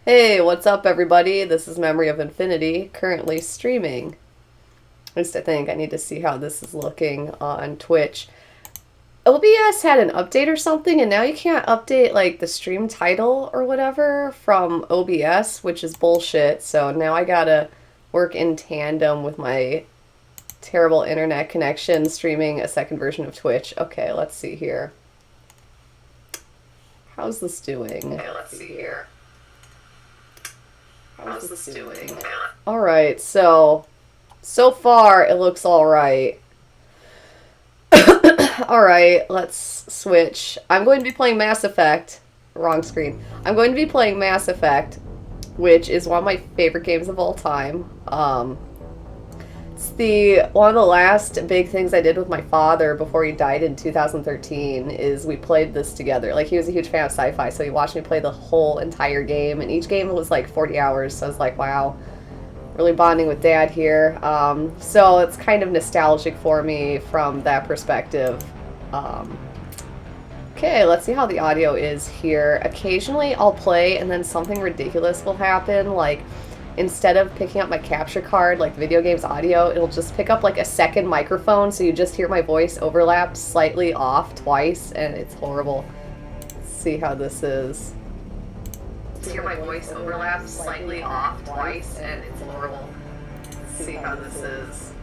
Hey, what's up, everybody? This is Memory of Infinity, currently streaming. At least I think. I need to see how this is looking on Twitch. OBS had an update or something, and now you can't update like the stream title or whatever from OBS, which is bullshit. So now I gotta work in tandem with my terrible internet connection streaming a second version of Twitch. Okay, let's see here. How's this doing? Okay, let's see here. How's this doing? Alright, so far it looks alright. Alright, let's switch. I'm going to be playing Mass Effect. Wrong screen. I'm going to be playing Mass Effect, which is one of my favorite games of all time. It's one of the last big things I did with my father before he died in 2013 is we played this together. Like, he was a huge fan of sci-fi, so he watched me play the whole entire game, and each game was like 40 hours, so I was like, wow, really bonding with Dad here. So it's kind of nostalgic for me from that perspective. Okay, let's see how the audio is here. Occasionally I'll play and then something ridiculous will happen, like instead of picking up my capture card, like the video game's audio, it'll just pick up like a second microphone, so you just hear my voice overlap slightly off twice, and it's horrible. Let's see how this is. Hear my voice overlap slightly off twice, and it's horrible. Let's see how this is.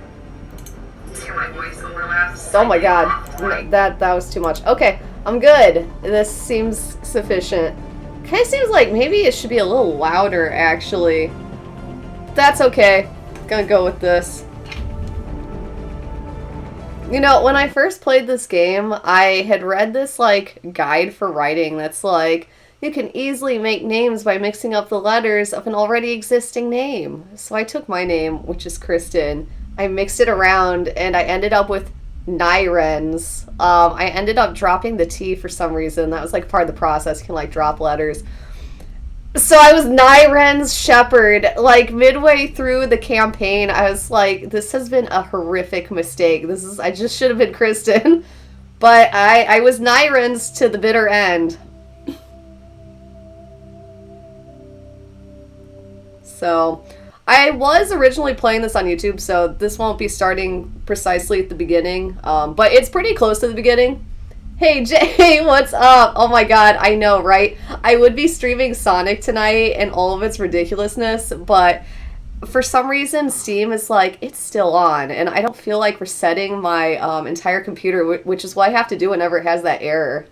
Hear my voice overlap. Oh my god, that was too much. Okay, I'm good. This seems sufficient. Kind of seems like maybe it should be a little louder, actually. That's okay. Gonna go with this. You know, when I first played this game, I had read this, like, guide for writing that's like, you can easily make names by mixing up the letters of an already existing name. So I took my name, which is Kristen, I mixed it around, and I ended up with Nyrens. I ended up dropping the T for some reason. That was, like, part of the process. You can, like, drop letters. So I was Nyrens Shepherd. Like, midway through the campaign, I was like, this has been a horrific mistake. I just should have been Kristen. But I was Nyrens to the bitter end. So, I was originally playing this on YouTube, so this won't be starting precisely at the beginning. But it's pretty close to the beginning. Hey Jay, what's up? Oh my god, I know, right? I would be streaming Sonic tonight and all of its ridiculousness, but for some reason Steam is like, it's still on, and I don't feel like resetting my entire computer, which is what I have to do whenever it has that error.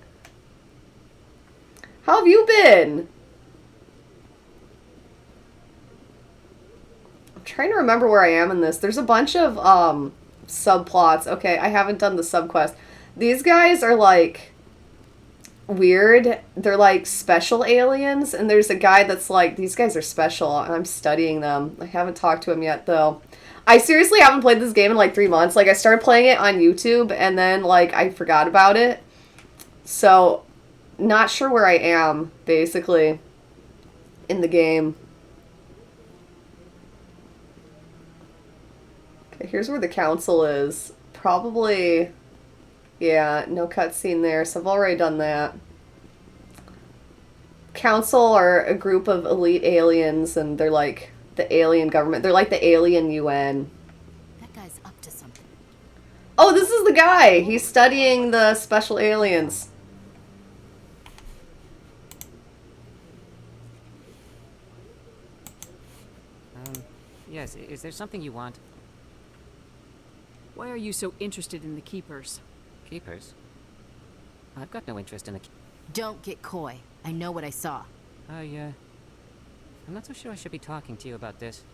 How have you been? I'm trying to remember where I am in this. There's a bunch of subplots. Okay, I haven't done the subquest. These guys are, like, weird. They're, like, special aliens, and there's a guy that's like, these guys are special, and I'm studying them. I haven't talked to him yet, though. I seriously haven't played this game in, like, 3 months. Like, I started playing it on YouTube, and then, like, I forgot about it. So, not sure where I am, basically, in the game. Okay, here's where the council is. Probably... Yeah, no cutscene there, so I've already done that. Council are a group of elite aliens, and they're like the alien government. They're like the alien UN. That guy's up to something. Oh, this is the guy! He's studying the special aliens. Yes, is there something you want? Why are you so interested in the Keepers? Keepers? I've got no interest in the... Don't get coy. I know what I saw. I'm not so sure I should be talking to you about this.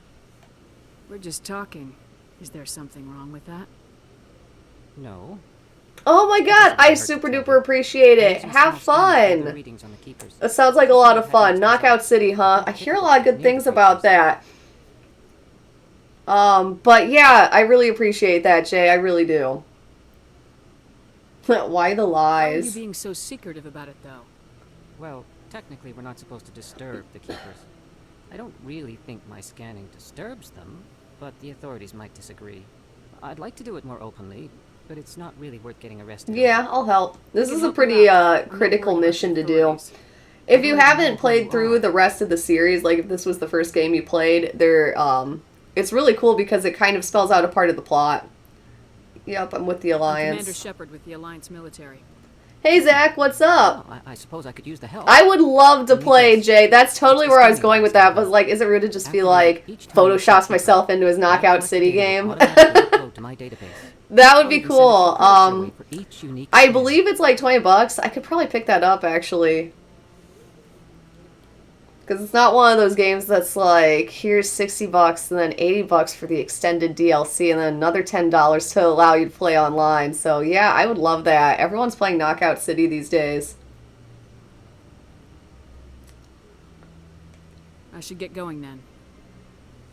We're just talking. Is there something wrong with that? No. Oh my god, I super duper appreciate it. Have fun! That sounds like a lot of fun. Knockout City, huh? I hear a lot of good things about that. But yeah, I really appreciate that, Jay. I really do. Why the Why are you lies? being so secretive about it, though? Well, technically we're not supposed to disturb the Keepers. I don't really think my scanning disturbs them, but the authorities might disagree. I'd like to do it more openly, but it's not really worth getting arrested. Yeah, I'll help. This We is can a help you pretty, out. I'm not critical worried about mission the to do. authorities. If you haven't played through the rest of the series, like if this was the first game you played, it's really cool because it kind of spells out a part of the plot. Yep, I'm with the I'm Alliance. Commander Shepard with the Alliance military. Hey Zach, what's up? Oh, I suppose I could use the help. I would love to Let me play, guess. Jay. That's totally where I was going with that. Scanning Was like, is it rude to just be After like, each time you photoshops check myself into his Knockout that City data game? will automatically upload to my database. That would I'll be even send a cool. picture away for each unique I scan. believe it's like $20. I could probably pick that up actually. Because it's not one of those games that's like, here's $60 and then $80 for the extended DLC and then another $10 to allow you to play online. So yeah, I would love that. Everyone's playing Knockout City these days. I should get going then.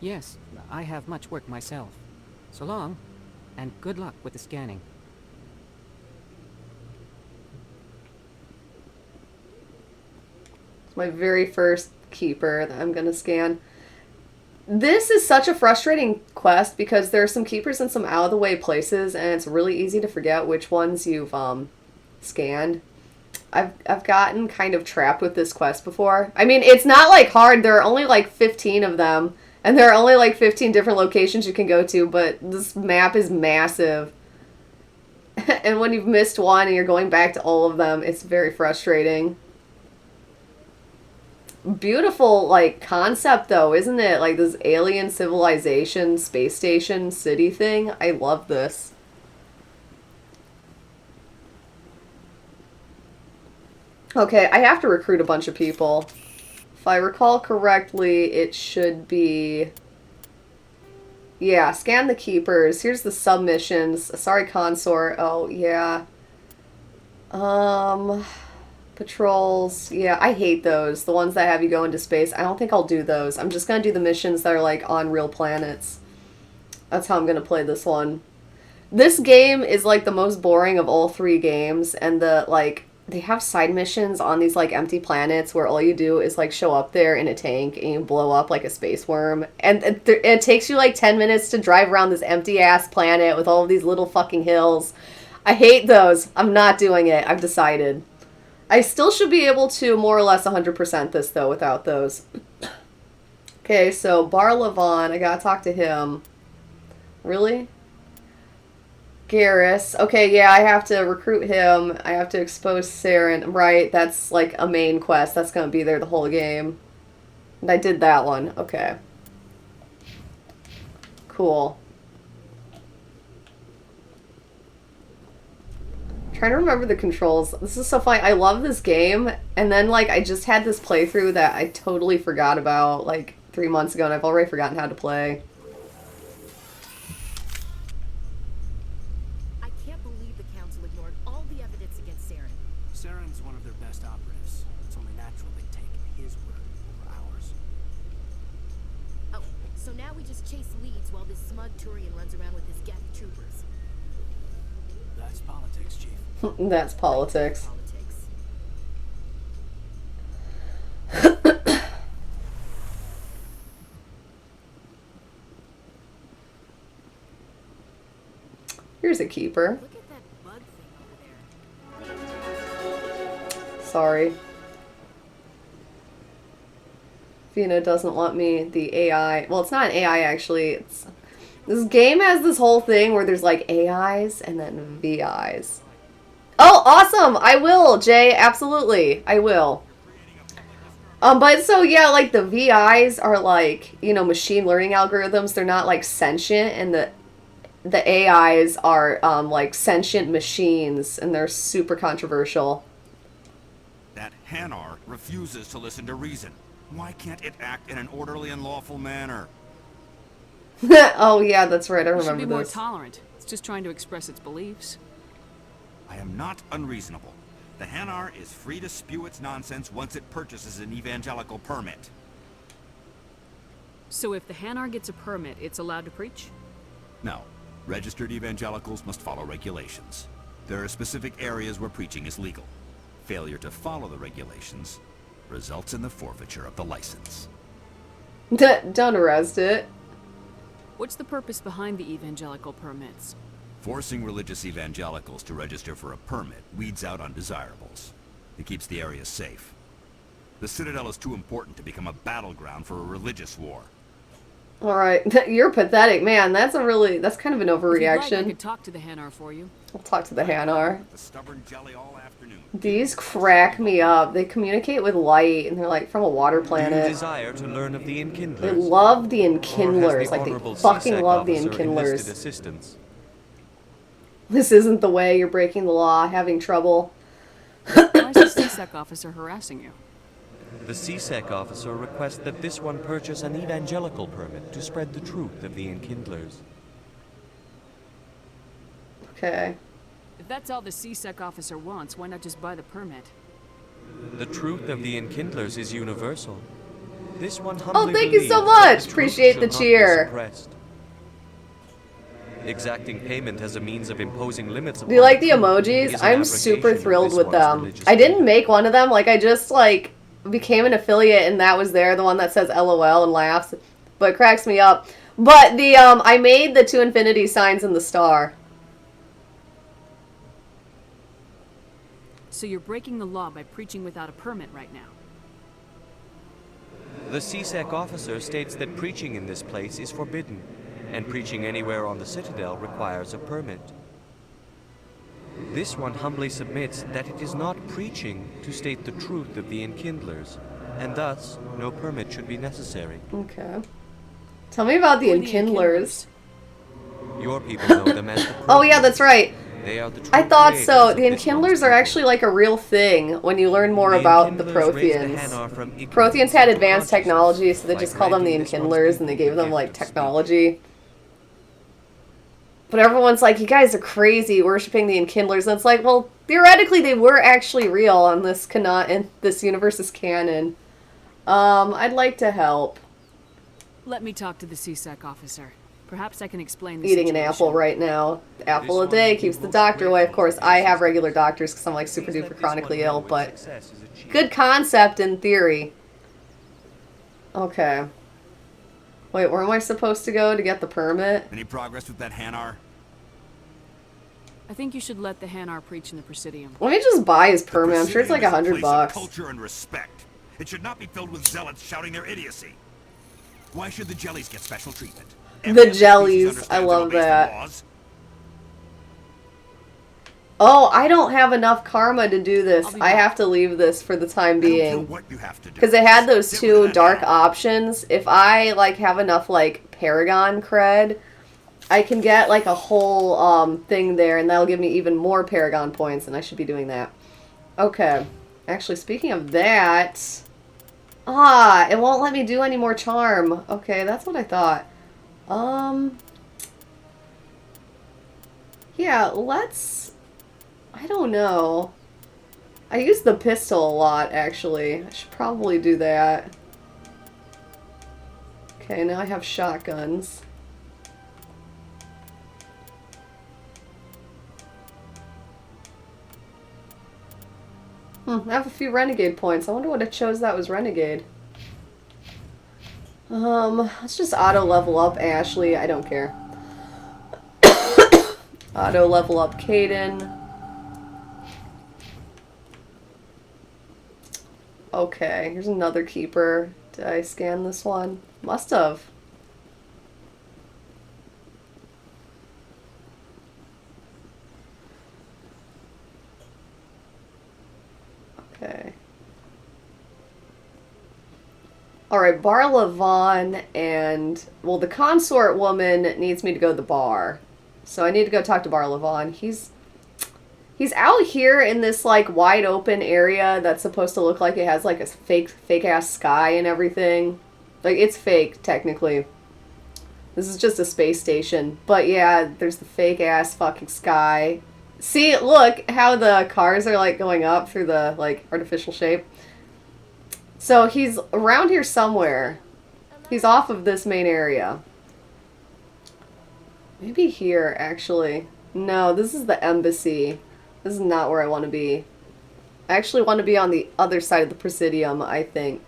Yes, I have much work myself. So long, and good luck with the scanning. It's my very first keeper that I'm gonna scan. This is such a frustrating quest because there are some keepers in some out of the way places and it's really easy to forget which ones you've scanned. I've gotten kind of trapped with this quest before. I mean, it's not like hard. There are only like 15 of them and there are only like 15 different locations you can go to, but this map is massive. And when you've missed one and you're going back to all of them, it's very frustrating. Beautiful, like, concept, though, isn't it? Like, this alien civilization, space station, city thing. I love this. Okay, I have to recruit a bunch of people. If I recall correctly, it should be... Yeah, scan the keepers. Here's the submissions. Sorry, consort. Oh, yeah. Patrols. Yeah, I hate those. The ones that have you go into space. I don't think I'll do those. I'm just gonna do the missions that are, like, on real planets. That's how I'm gonna play this one. This game is, like, the most boring of all three games, and they have side missions on these, like, empty planets where all you do is, like, show up there in a tank and you blow up like a space worm. And it takes you, like, 10 minutes to drive around this empty-ass planet with all of these little fucking hills. I hate those. I'm not doing it. I've decided. I still should be able to more or less 100% this, though, without those. Okay, so Bar Levon, I gotta talk to him. Really? Garrus. Okay, yeah, I have to recruit him. I have to expose Saren. Right, that's like a main quest. That's gonna be there the whole game. And I did that one. Okay. Cool. Trying to remember the controls. This is so funny. I love this game, and then like I just had this playthrough that I totally forgot about like 3 months ago, and I've already forgotten how to play. I can't believe the council ignored all the evidence against Saren. Saren's one of their best operatives. It's only natural they take his word over ours. Oh, so now we just chase leads while this smug Turian runs around with his Geth troopers. That's politics, Chief. That's politics. Politics. Here's a keeper. Look at that bug thing over there. Sorry. Fina doesn't want me, the AI. Well, it's not an AI, actually. This game has this whole thing where there's, like, AIs and then VIs. Oh, awesome! I will, Jay. Absolutely. I will. But so, yeah, like, the VIs are, like, you know, machine learning algorithms. They're not, like, sentient, and the AIs are, like, sentient machines, and they're super controversial. That Hanar refuses to listen to reason. Why can't it act in an orderly and lawful manner? Oh, yeah, that's right. I It should remember be more this. tolerant. It's just trying to express its beliefs. I am not unreasonable. The Hanar is free to spew its nonsense once it purchases an evangelical permit. So if the Hanar gets a permit, it's allowed to preach? No. Registered evangelicals must follow regulations. There are specific areas where preaching is legal. Failure to follow the regulations results in the forfeiture of the license. Don't arrest it. What's the purpose behind the evangelical permits? Forcing religious evangelicals to register for a permit weeds out undesirables. It keeps the area safe. The Citadel is too important to become a battleground for a religious war. Alright, you're pathetic. Man, that's kind of an If you'd like, I overreaction. could talk to the Hanar for you. I'll talk to the Hanar. The stubborn jelly all afternoon. These crack me up. They communicate with light, and they're like from a water Do you planet. desire to learn of the Enkindlers? They love the Or has Enkindlers. the Like, they Honorable fucking CSEC love the officer enlisted Enkindlers. assistance? This isn't the way. You're breaking the law, having trouble. Why is the CSEC officer harassing you? The CSEC officer requests that this one purchase an evangelical permit to spread the truth of the Enkindlers. Okay. If that's all the CSEC officer wants, why not just buy the permit? The truth of the Enkindlers is universal. This one humbly thank you so believes that much. the truth Appreciate the should not be cheer. suppressed. Exacting payment as a means of imposing limits Do you upon like the truth emojis? is an I'm super abrogation of thrilled this with one's them. religious I didn't freedom. make one of them. Like, I just, like, became an affiliate and that was there. The one that says LOL and laughs. But it cracks me up. But the, I made the two infinity signs in the star. So you're breaking the law by preaching without a permit right now. The CSEC officer states that preaching in this place is forbidden, and preaching anywhere on the Citadel requires a permit. This one humbly submits that it is not preaching to state the truth of the Enkindlers, and thus no permit should be necessary. Okay. Tell me about the Who are the Enkindlers. Your people know them as the Oh yeah, that's right. They are the true I thought creators so. of The this one's Enkindlers are people. actually like a real thing when you learn more The about the Enkindlers raised the Protheans. Hanar from ignorance Protheans had to advanced consciousness technology, so they by just called them the granting this one's Enkindlers, and they people gave the them like gift of technology. But everyone's like, you guys are crazy worshipping the Enkindlers, and it's like, well, theoretically they were actually real on this in this universe's canon. I'd like to help. Let me talk to the CSEC officer. Perhaps I can explain the Eating an situation. apple right now. Apple a This day one keeps the will doctor away. Of greatly course, I increase have his regular doctors because I'm like super Please duper let this chronically one ill, know but success is achieved. good concept in theory. Okay. Wait, where am I supposed to go to get the permit? Any progress with that Hanar? I think you should let the Hanar preach in the Presidium. Let me just buy his permit. I'm sure it's like Presidium is a $100 place of bucks. Culture and respect. It should not be filled with zealots shouting their idiocy. Why should the jellies get special treatment? The Every other jellies, species I understands and love obeys the that. laws. Oh, I don't have enough karma to do this. I'll be I back. have to leave this for the time I don't care being. what you have to do. Because they had those Sit two with that dark Hanar. options. If I, like, have enough, like, Paragon cred, I can get, like, a whole, thing there, and that'll give me even more Paragon points, and I should be doing that. Okay. Actually, speaking of that... Ah, it won't let me do any more charm. Okay, that's what I thought. Yeah, let's... I don't know. I use the pistol a lot, actually. I should probably do that. Okay, now I have shotguns. I have a few renegade points. I wonder what it chose that was renegade. Let's just auto level up Ashley. I don't care. Auto level up Caden. Okay, here's another keeper. Did I scan this one? Must have. Okay. Alright, Bar Levon and... Well, the consort woman needs me to go to the bar. So I need to go talk to Bar Levon. He's out here in this, like, wide open area that's supposed to look like it has, like, a fake-ass sky and everything. Like, it's fake, technically. This is just a space station. But, yeah, there's the fake-ass fucking sky. See, look how the cars are, like, going up through the, like, artificial shape. So he's around here somewhere. He's off of this main area. Maybe here, actually. No, this is the embassy. This is not where I want to be. I actually want to be on the other side of the Presidium, I think.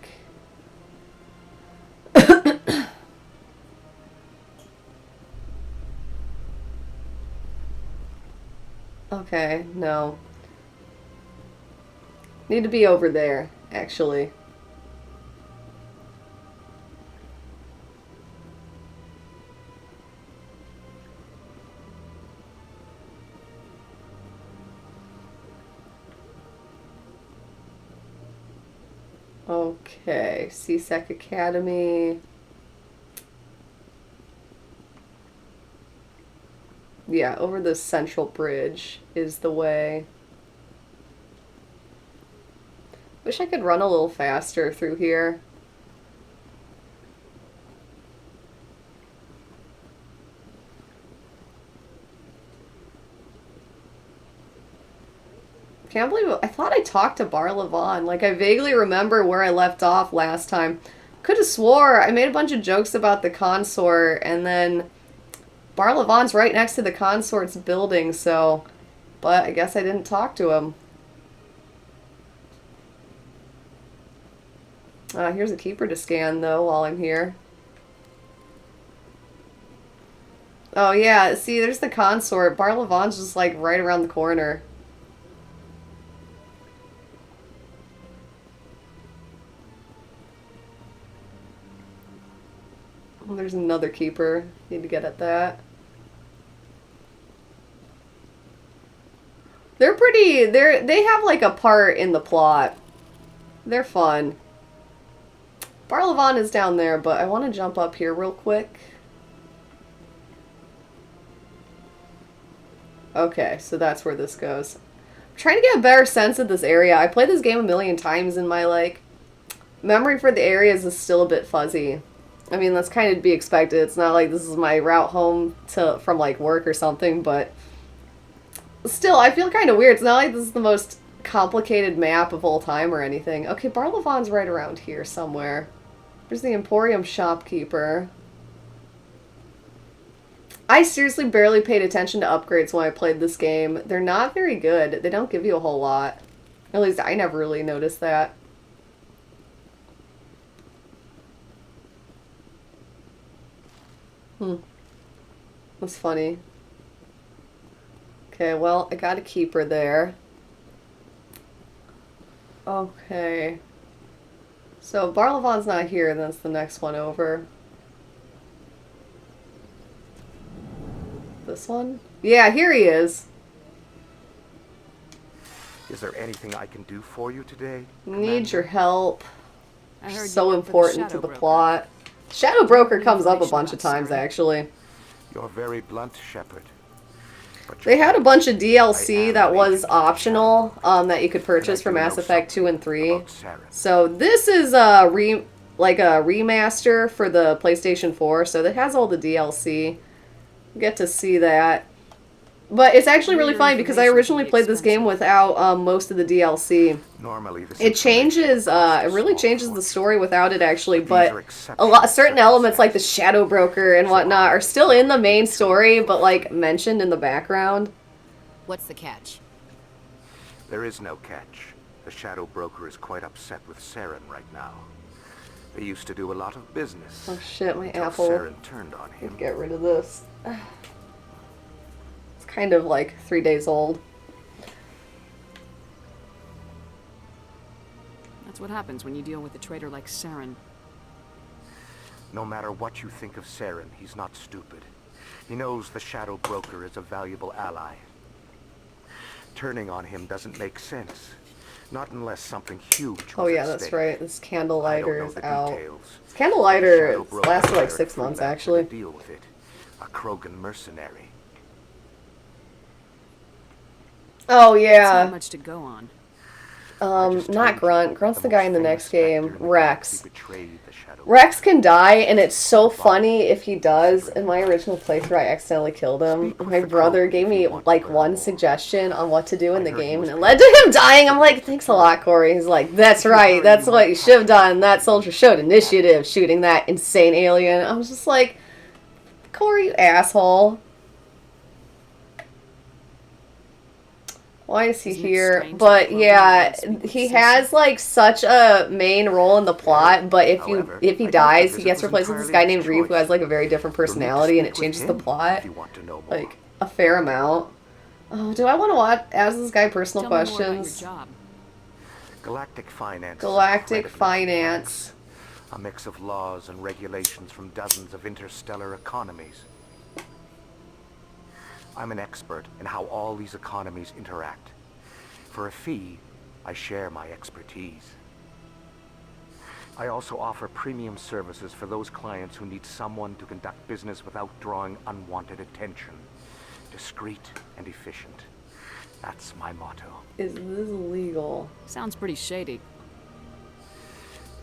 Okay, no. Need to be over there, actually. Okay, CSEC Academy. Yeah, over the central bridge is the way. Wish I could run a little faster through here. Can't believe it. I thought I talked to Bar Levon. Like, I vaguely remember where I left off last time. Could have swore I made a bunch of jokes about the consort, and then Bar Levon's right next to the consort's building, so... But I guess I didn't talk to him. Here's a keeper to scan, though, while I'm here. Oh, yeah, see, there's the consort. Bar Levon's just, like, right around the corner. Oh, there's another keeper. Need to get at that. They're pretty... They have, like, a part in the plot. They're fun. Bar Levon is down there, but I want to jump up here real quick. Okay, so that's where this goes. I'm trying to get a better sense of this area. I played this game a million times and my, like, memory for the areas is still a bit fuzzy. I mean, that's kind of to be expected. It's not like this is my route home from, like, work or something, but still, I feel kind of weird. It's not like this is the most complicated map of all time or anything. Okay, Bar Levon's right around here somewhere. There's the Emporium shopkeeper. I seriously barely paid attention to upgrades when I played this game. They're not very good. They don't give you a whole lot. At least I never really noticed that. That's funny. Okay, well, I got a keeper there. Okay. So, Bar Levon's not here, and that's the next one over. This one? Yeah, here he is. Is there anything I can do for you today? Need your help. I heard So you work for the important to Shadow the Broker. plot. Shadow Broker comes up a Information bunch of about times, Siren. actually. You're very blunt, Shepard. But They had a bunch of I DLC am that was waiting for the optional, Shadow that you could purchase for And I do Mass know Effect 2 and 3. about Saren. So this is a remaster for the PlayStation 4, so that has all the DLC. You get to see that. But it's actually really Your funny because I information originally can be played this game expensive. without most of the DLC. Normally, this It changes, information it really costs a changes small the story without it actually, These but are a exceptional lot, certain elements like the circumstances. Shadow Broker and whatnot are still in the main story, but like mentioned in the background. What's the catch? There is no catch. The Shadow Broker is quite upset with Saren right now. They used to do a lot of business. Oh shit, my until apple. Saren turned on him. Get rid of this. It's kind of like 3 days old. That's what happens when you deal with a traitor like Saren. No matter what you think of Saren, he's not stupid. He knows the Shadow Broker is a valuable ally. Turning on him doesn't make sense. Not unless something huge was Oh yeah, at that's stake. right. This I don't Candlelighter know is the out. details. This The Candlelighter Shadow Broker lasted like hired 6 months freelance actually. to deal with it. A Krogan mercenary. Oh It's yeah. not much to go on. Just Not told you, Grunt. Grunt's the guy most in the famous next specter game. in the Rex. galaxy betrayed the Shadow Rex can die, and it's so funny if he does. In my original playthrough, I accidentally killed him. Speak with My the brother Krogan gave if me you want to like learn one more. suggestion on what to do in I the heard he game, was and it led to him dying. I'm like, thanks a lot, Corey. He's like, that's right. That's what you should have done. That soldier showed initiative, shooting that insane alien. I was just like, Corey, you asshole. Why is he Isn't it here? strange But that yeah, Krogan must be he obsessive? has like such a main role in the plot. But if However, he I doubt dies, the he gets visit was replaced with this entirely guy his named Reeve who choice. has like a very different You'll need to personality, and it speak with changes the him plot if you want to know more. like a fair amount. Oh, do I want to ask this guy personal Tell me more about your questions? job. Galactic Finance. is Galactic incredibly Finance. complex. A mix of laws and regulations from dozens of interstellar economies. I'm an expert in how all these economies interact. For a fee, I share my expertise. I also offer premium services for those clients who need someone to conduct business without drawing unwanted attention. Discreet and efficient. That's my motto. Is this legal? Sounds pretty shady.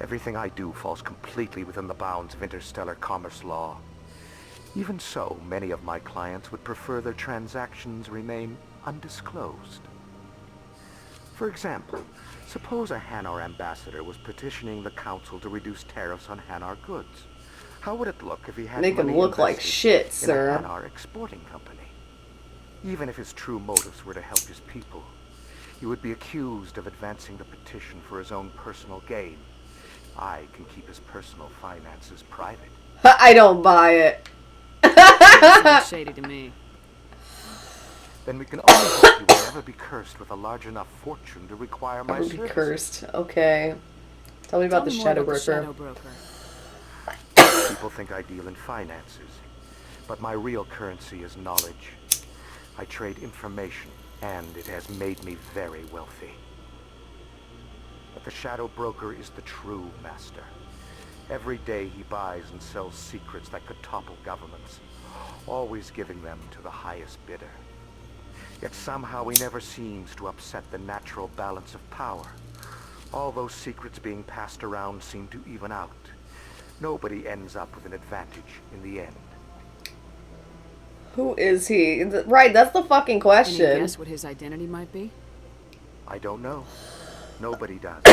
Everything I do falls completely within the bounds of interstellar commerce law. Even so, many of my clients would prefer their transactions remain undisclosed. For example, suppose a Hanar ambassador was petitioning the council to reduce tariffs on Hanar goods. How would it look if he had Make him money look like invested shit, in sir. a Hanar exporting company? Even if his true motives were to help his people, he would be accused of advancing the petition for his own personal gain. I can keep his personal finances private. I don't buy it. Sounds shady to me. Then we can only hope you will never be cursed with a large enough fortune to require my Never be services. cursed. Okay. Tell me about the more Shadow about the Broker. Shadow Broker. People think I deal in finances, but my real currency is knowledge. I trade information, and it has made me very wealthy. But the Shadow Broker is the true master. Every day he buys and sells secrets that could topple governments, always giving them to the highest bidder. Yet somehow he never seems to upset the natural balance of power. All those secrets being passed around seem to even out. Nobody ends up with an advantage in the end. Who is he? Right, that's the fucking Any question. guess what his identity might be? I don't know. Nobody does.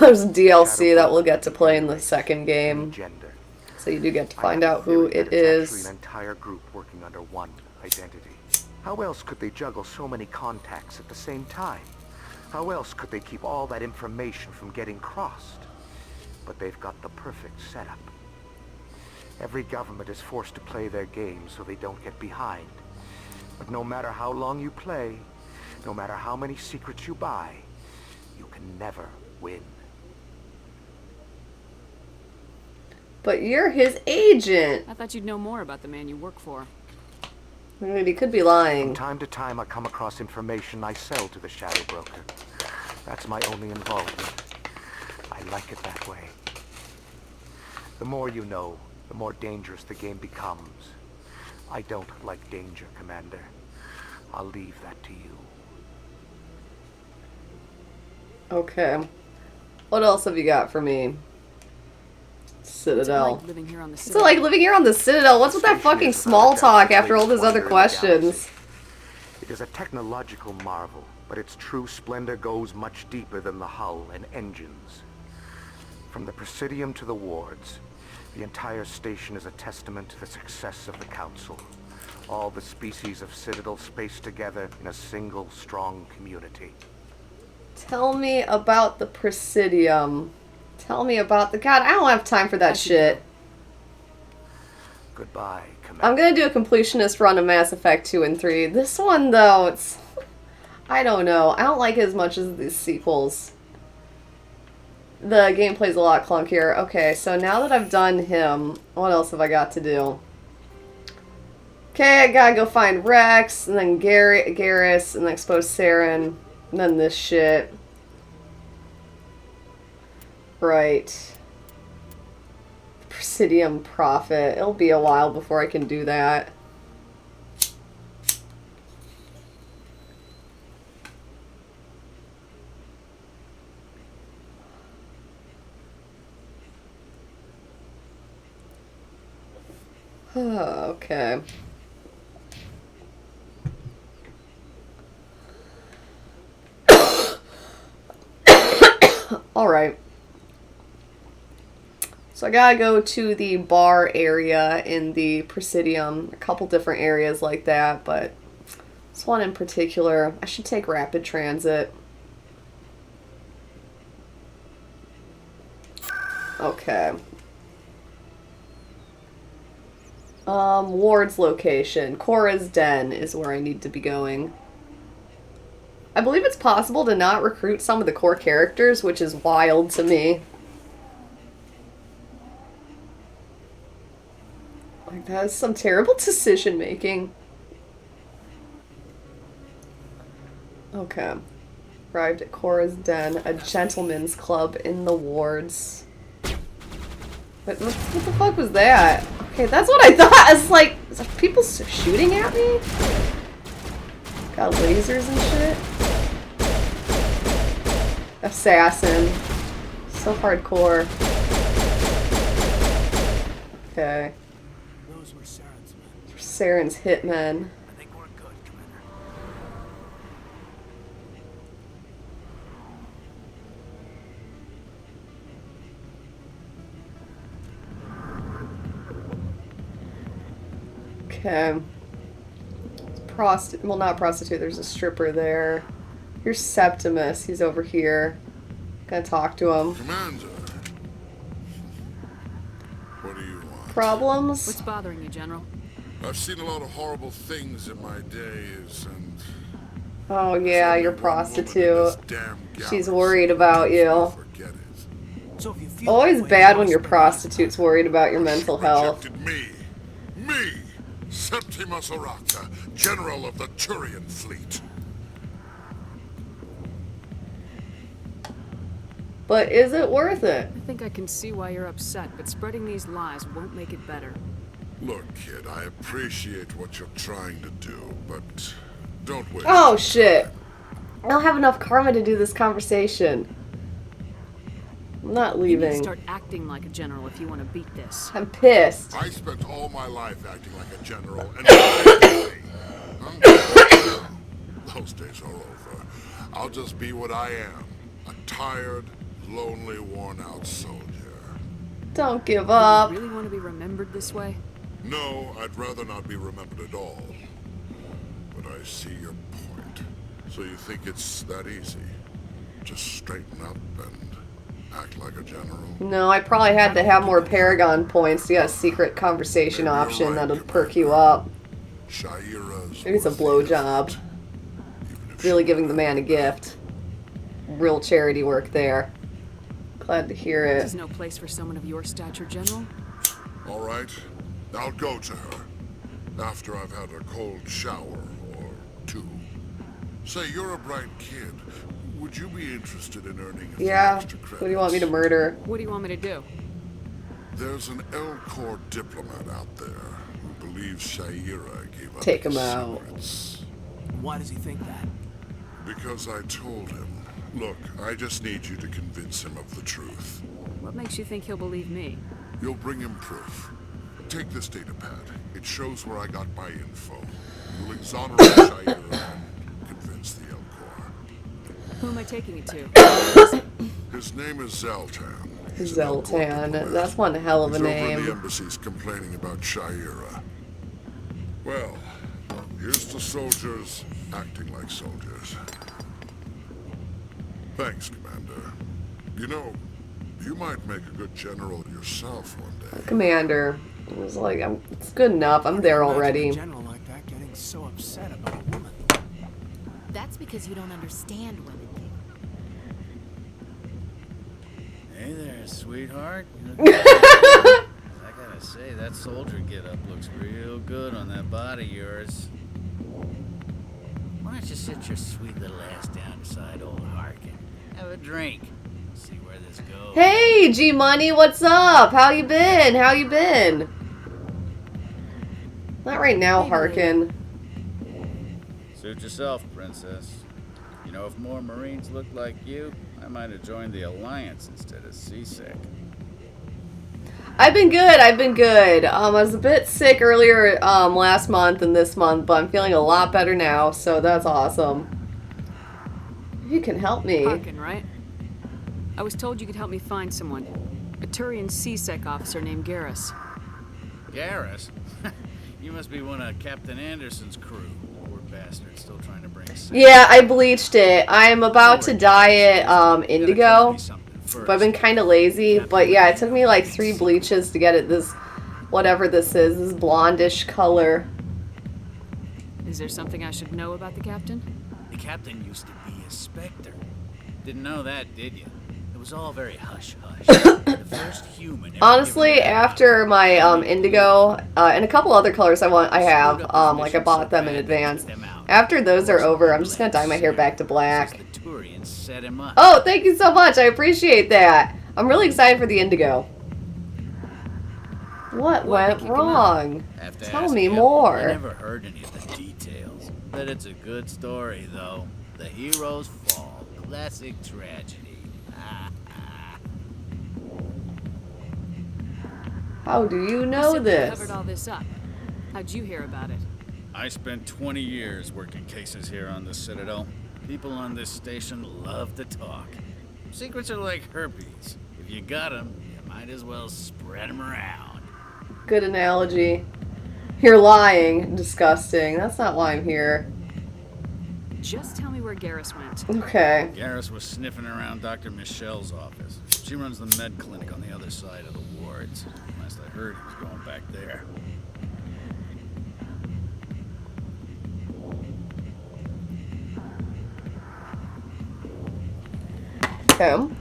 There's DLC that we'll get to play in the second game. Gender. So you do get to I find have out who a theory it that it's actually is. an entire group working under one identity. How else could they juggle so many contacts at the same time? How else could they keep all that information from getting crossed? But they've got the perfect setup. Every government is forced to play their game so they don't get behind. But no matter how long you play, no matter how many secrets you buy, you can never win. But you're his agent. I thought you'd know more about the man you work for. I mean, he could be From lying. time to time, I come across information I sell to the Shadow Broker. That's my only involvement. I like it that way. The more you know, the more dangerous the game becomes. I don't like danger, Commander. I'll leave that to you. Okay. What else have you got for me? What's it Citadel. like living here on the What's it like living here on the Citadel? What's with that fucking small talk after all those other questions? It is a technological marvel, but its true splendor goes much deeper than the hull and engines. From the Presidium to the wards, the entire station is a testament to the success of the Council. All the species of Citadel spaced together in a single strong community. Tell me about the Presidium. Tell me about the... God, I don't have time for that shit. Goodbye, Commander. I'm gonna do a completionist run of Mass Effect 2 and 3. This one, though, it's... I don't know. I don't like it as much as these sequels. The gameplay's a lot clunkier. Okay, so now that I've done him, what else have I got to do? Okay, I gotta go find Rex, and then Garrus, and then expose Saren, and then this shit. Right. Presidium Prophet. It'll be a while before I can do that. Okay. All right. So I gotta go to the bar area in the Presidium. A couple different areas like that, but this one in particular, I should take rapid transit. Okay. Ward's location. Cora's Den is where I need to be going. I believe it's possible to not recruit some of the core characters, which is wild to me. Like, that is some terrible decision making. Okay. Arrived at Cora's Den, a gentleman's club in the wards. But what the fuck was that? Okay, that's what I thought. It's like, is there people shooting at me? Got lasers and shit. Assassin. So hardcore. Okay. Those were Saren's men. Saren's hitmen. I think we're good, Commander. Okay. Well, not prostitute. There's a stripper there. Here's Septimus. He's over here. Gonna talk to him. Commander. What do you want? Problems? What's bothering you, General? I've seen a lot of horrible things in my days, and Oh yeah, your woman in prostitute. this damn She's galaxy. worried about you. Forget it. So if you feel Always that way, bad you when must your spend prostitute's worried about your mental health. Rejected me, Septimus Arata, General of the Turian Fleet. But is it worth it? I think I can see why you're upset, but spreading these lies won't make it better. Look, kid, I appreciate what you're trying to do, but don't waste. Oh shit. I don't have enough karma to do this conversation. I'm not You need to leaving. start acting like a general if you want to beat this. I'm pissed. I spent all my life acting like a general, and huh? Those days are over. I'll just be what I am, a tired, lonely, worn-out soldier. Don't give up. Do you really want to be remembered this way? No, I'd rather not be remembered at all. But I see your point. So you think it's that easy? Just straighten up and act like a general? No, I probably had to have more Paragon points to get a secret conversation option that'll perk you up. Shaira's Maybe it's a blowjob. Really giving the man a gift. Real charity work there. Glad to hear This it. is no place for someone of your stature, General. All right, I'll go to her. After I've had a cold shower or two. Say, you're a bright kid. Would you be interested in earning a few Yeah. extra credits? Who do you want me to murder? What do you want me to do? There's an Elcor diplomat out there who believes Shaira gave up Take him his out. secrets. Why does he think that? Because I told him. Look, I just need you to convince him of the truth. What makes you think he'll believe me? You'll bring him proof. Take this data pad. It shows where I got my info. You'll exonerate Shaira and convince the Elcor. Who am I taking it to? His name is Zeltan. Zeltan. That's one hell of a He's over in the name. embassies complaining about Shaira. Well, here's the soldiers acting like soldiers. Thanks, Commander. You know, you might make a good general yourself one day. Commander. It was like, it's good enough. I'm there Imagine already. a general like that getting so upset about a woman. That's because you don't understand women, dear. Hey there, sweetheart. I gotta say, that soldier getup looks real good on that body of yours. Why don't you sit your sweet little ass down beside old Harkin? Have a drink. See where this goes. Hey, G Money, what's up? How you been? How you been? Not right now, Harkin. Suit yourself, princess. You know, if more Marines looked like you, I might have joined the Alliance instead of CSEC. I've been good. I've been good. I was a bit sick earlier last month and this month, but I'm feeling a lot better now, so that's awesome. You can help me. Harkin, right? I was told you could help me find someone. A Turian CSEC officer named Garrus. Garrus? You must be one of Captain Anderson's crew. Poor bastard, still trying to bring sense. Yeah, I bleached it. I'm about to dye it indigo, but I've been kind of lazy. But yeah, it took me like 3 bleaches to get it this, whatever this is, this blondish color. Is there something I should know about the captain? The captain used to be a Spectre. Didn't know that, did you? It was all very hush-hush. The first human ever Honestly, given out. after my indigo and a couple other colors I have, like I bought them in advance. After those are over, I'm just gonna dye my hair back to black. The Turians set him up. Oh, thank you so much. I appreciate that. I'm really excited for the indigo. What Why'd went they kick him out? wrong? Have to Tell ask me him. more. I never heard any of the details. Bet it's a good story, though. The hero's fall. Classic tragedy. How do you You know said they this? covered all this up. How'd you hear about it? I spent 20 years working cases here on the Citadel. People on this station love to talk. Secrets are like herpes. If you got them, you might as well spread them around. Good analogy. You're lying. Disgusting. That's not why I'm here. Just tell me where Garrus went. Okay. Garrus was sniffing around Dr. Michelle's office. She runs the med clinic on the other side of the wards. Last I heard, he was going back there. Okay.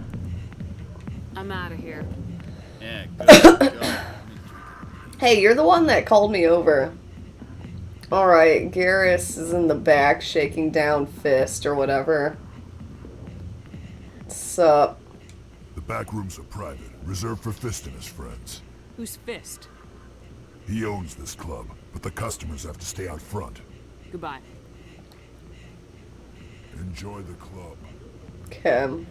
I'm out of here. Yeah, good. Go. Hey, you're the one that called me over. Alright, Garrus is in the back shaking down Fist or whatever. Sup? The back rooms are private, reserved for Fist and his friends. Who's Fist? He owns this club, but the customers have to stay out front. Goodbye. Enjoy the club. Okay.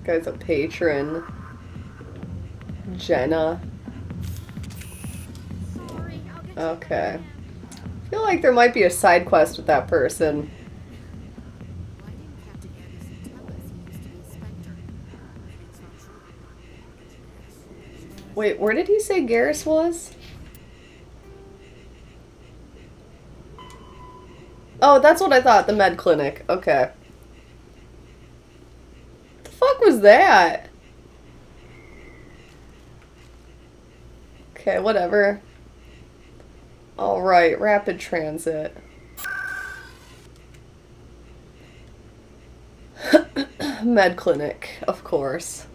Guy's a patron. Jenna. Okay. I feel like there might be a side quest with that person. Why didn't Captain Anderson tell us he used to be a Spectre? Maybe it's not true. Wait, where did he say Garrus was? Oh, that's what I thought, the med clinic. Okay. What the fuck was that? Okay, whatever. Alright, rapid transit. Med clinic, of course.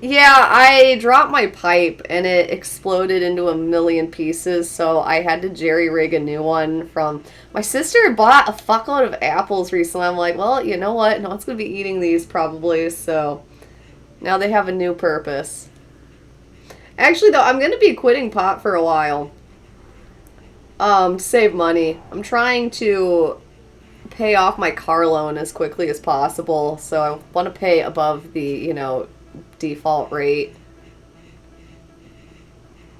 Yeah, I dropped my pipe and it exploded into a million pieces, so I had to jerry-rig a new one from... My sister bought a fuckload of apples recently. I'm like, well, you know what? No one's gonna be eating these probably, so... Now they have a new purpose. Actually, though, I'm gonna be quitting pot for a while. To save money. I'm trying to pay off my car loan as quickly as possible, so I want to pay above the, you know, default rate.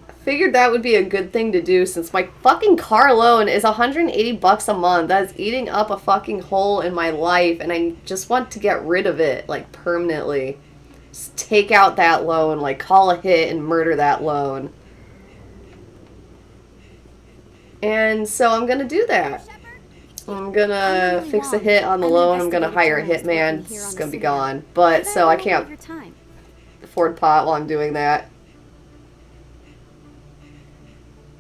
I figured that would be a good thing to do since my fucking car loan is 180 bucks a month. That's eating up a fucking hole in my life, and I just want to get rid of it, like, permanently. Just take out that loan, like, call a hit and murder that loan. And so I'm gonna do that. I'm gonna fix a hit on the loan. I'm gonna hire a hitman. It's gonna be gone. But, so I can't afford pot while I'm doing that.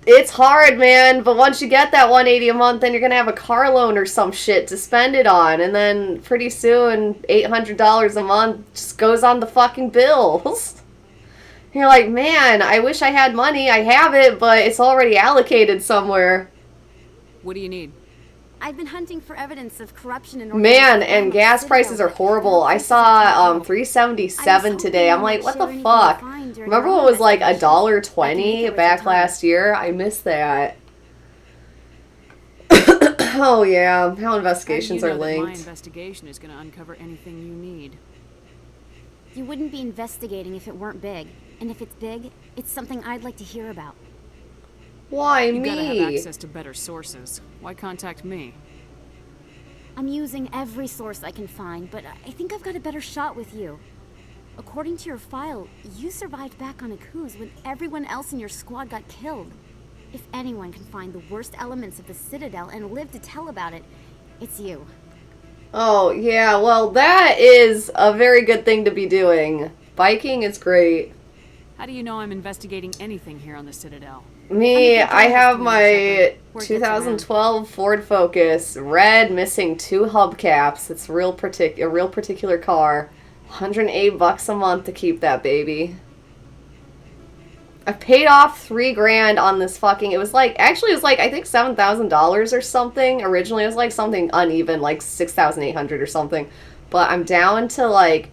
It's hard, man, but once you get that 180 a month, then you're gonna have a car loan or some shit to spend it on, and then pretty soon, $800 a month just goes on the fucking bills. You're like, man, I wish I had money. I have it, but it's already allocated somewhere. What do you need? I've been hunting for evidence of corruption and Man, and gas prices are horrible. I saw $3.77 today. I'm like, what the fuck? Remember what was like $1.20 back last year? I missed that. Oh yeah, how investigations How are do you know that my linked. investigation is going to uncover anything you need. You wouldn't be investigating if it weren't big. And if it's big, it's something I'd like to hear about. Why You gotta have me? access to better sources. Why contact me? I'm using every source I can find, but I think I've got a better shot with you. According to your file, you survived back on Akuz when everyone else in your squad got killed. If anyone can find the worst elements of the Citadel and live to tell about it, it's you. Oh yeah, well that is a very good thing to be doing. Biking is great. How do you know I'm investigating anything here on the Citadel? Me, I'm a good I have journalist, my Shepard. Word gets 2012 Ford Focus, red, missing 2 hubcaps. It's a real particular car. $108 a month to keep that baby. I paid off $3,000 on this fucking, it was like, actually it was like, I think $7,000 or something. Originally it was like something uneven, like 6,800 or something. But I'm down to like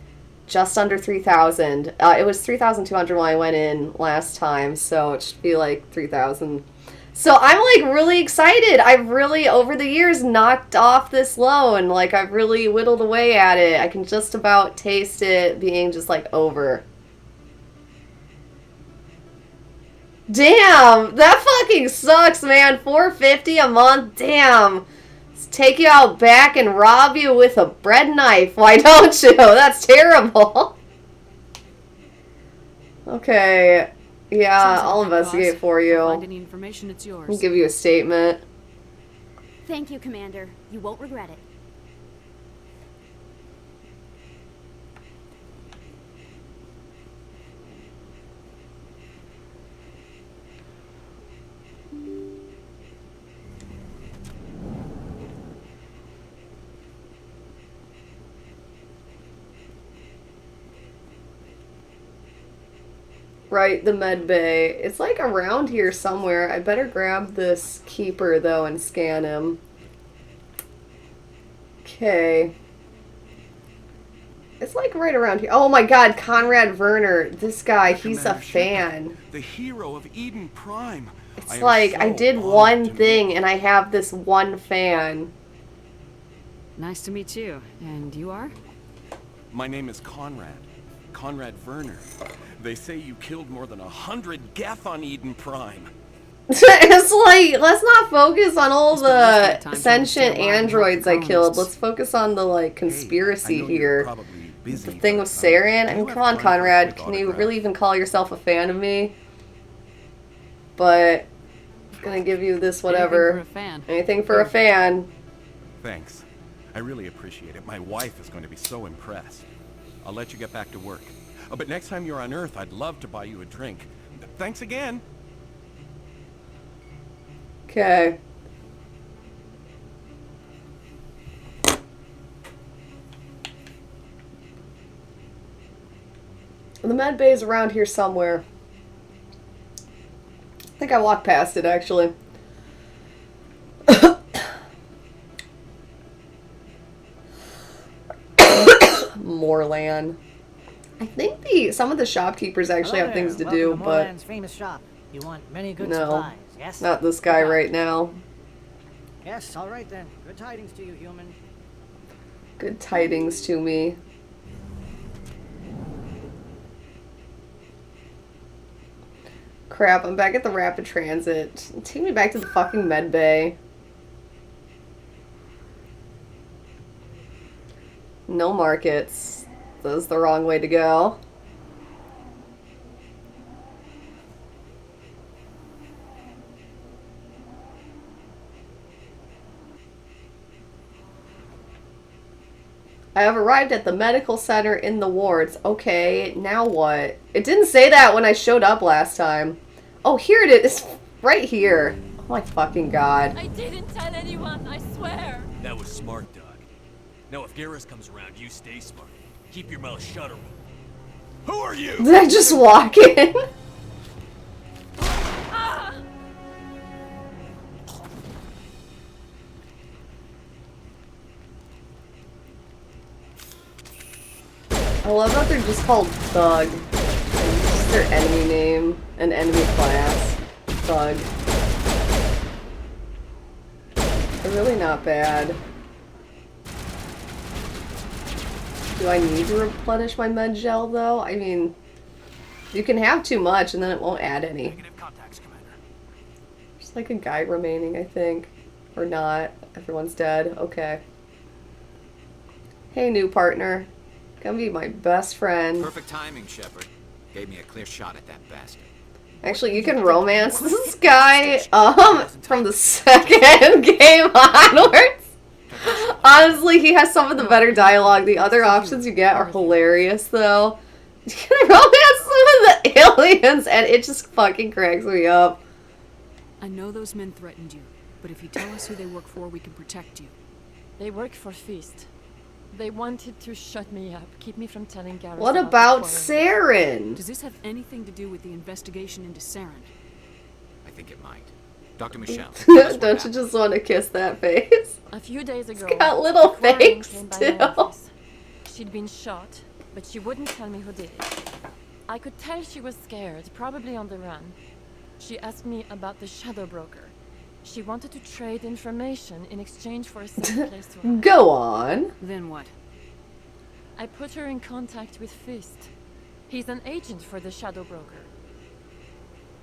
just under 3,000. It was 3,200 when I went in last time, so it should be like 3,000. So I'm like really excited. I've really, over the years, knocked off this loan. Like I've really whittled away at it. I can just about taste it being just like over. Damn, that fucking sucks, man. $450 a month, damn. Let's take you out back and rob you with a bread knife. Why don't you? That's terrible. Okay, yeah, I'll investigate for you. Find any information, it's yours. I'll give you a statement. Thank you, Commander. You won't regret it. Right, the med bay. It's like around here somewhere. I better grab this keeper though and scan him. Okay. It's like right around here. Oh my god, Conrad Werner. This guy, he's a fan. The hero of Eden Prime. It's like I did one thing and I have this one fan. Nice to meet you. And you are? My name is Conrad. Conrad Werner. They say you killed more than 100 Geth on Eden Prime. It's like, let's not focus on all the sentient androids I killed. Let's focus on the, like, conspiracy here. The thing with Saren. I mean, come on, Conrad. Can you really even call yourself a fan of me? But I'm gonna give you this whatever. Anything for a fan. Anything for a fan. Thanks. I really appreciate it. My wife is going to be so impressed. I'll let you get back to work. But next time you're on Earth, I'd love to buy you a drink. Thanks again. Okay. The med bay is around here somewhere. I think I walked past it, actually. Moorland. I think some of the shopkeepers actually have things to do, but Moorland's famous shop. You want many good no, supplies, yes? not this guy right now. Yes, all right then. Good tidings to you, human. Good tidings to me. Crap, I'm back at the rapid transit. Take me back to the fucking med bay. No markets. That was the wrong way to go. I have arrived at the medical center in the wards. Okay, now what? It didn't say that when I showed up last time. Oh, here it is. It's right here. Oh my fucking god. I didn't tell anyone, I swear. That was smart, Doug. Now if Garrus comes around, you stay smart. Keep your mouth shut, or who are you? Did I just walk in? I love that they're just called Thug. It's just their enemy name and enemy class. Thug. They're really not bad. Do I need to replenish my med gel though? I mean, you can have too much and then it won't add any. Negative contacts, Commander. There's like a guy remaining, I think. Or not. Everyone's dead. Okay. Hey, new partner. Gonna be my best friend. Perfect timing, Shepard. Gave me a clear shot at that bastard. Actually, you can romance this guy from the second game onwards. Honestly, he has some of the better dialogue. The other options you get are hilarious, though. You can romance some of the aliens, and it just fucking cracks me up. I know those men threatened you, but if you tell us who they work for, we can protect you. They work for Feast. They wanted to shut me up, keep me from telling Garrus. What the about quarry. Saren? Does this have anything to do with the investigation into Saren? I think it might. Dr. Michelle. Don't you just want to kiss that face? A few days ago, It's got little a Quarian fangs, came by too. my office. She'd been shot, but she wouldn't tell me who did it. I could tell she was scared, probably on the run. She asked me about the Shadow Broker. She wanted to trade information in exchange for a safe place to hide. Go on. Then what? I put her in contact with Fist. He's an agent for the Shadow Broker.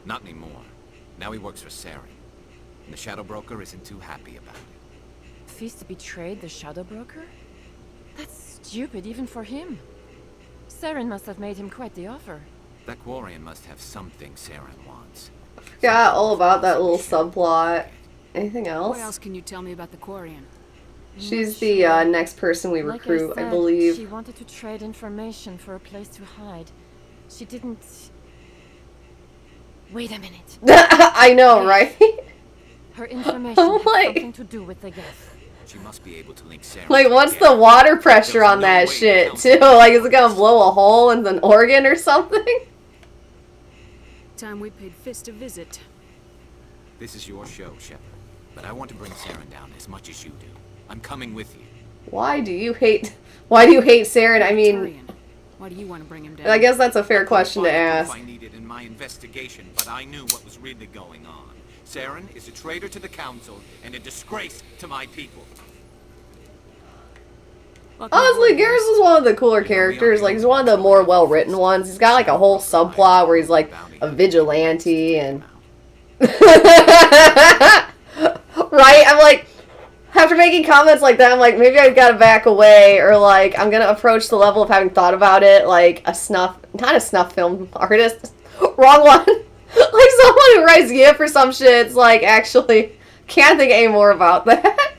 Not anymore. Now he works for Saren. And the Shadow Broker isn't too happy about it. Fist betrayed the Shadow Broker? That's stupid even for him. Saren must have made him quite the offer. That Quarian must have something Saren wants. Forgot all about that little subplot. Anything else? What else can you tell me about the Quarian? She's the next person we Like recruit, I said, believe. She wanted to trade information for a place to hide. She didn't... Wait a minute. I know, right? Her information had Like- something to do with the gas. She must be able to link Saren. Like, what's the water pressure on that shit, too? Like, is it gonna blow a hole in an organ or something? Time we paid Fist a visit. This is your show, Shepard. But I want to bring Saren down as much as you do. I'm coming with you. Why do you hate Saren? I mean, Why do you want to bring him down? I guess that's a fair question to ask. I needed in my investigation, but I knew what was really going on. Saren is a traitor to the Council and a disgrace to my people. Honestly, Garrus is one of the cooler characters. Like, he's one of the more well-written ones. He's got, like, a whole subplot where he's, like, a vigilante and... Right? I'm like... After making comments like that, I'm like, maybe I gotta back away, or, like, I'm gonna approach the level of having thought about it like a not a snuff film artist. Wrong one. Like, someone who writes GIF or some shit. It's like, actually, can't think any more about that.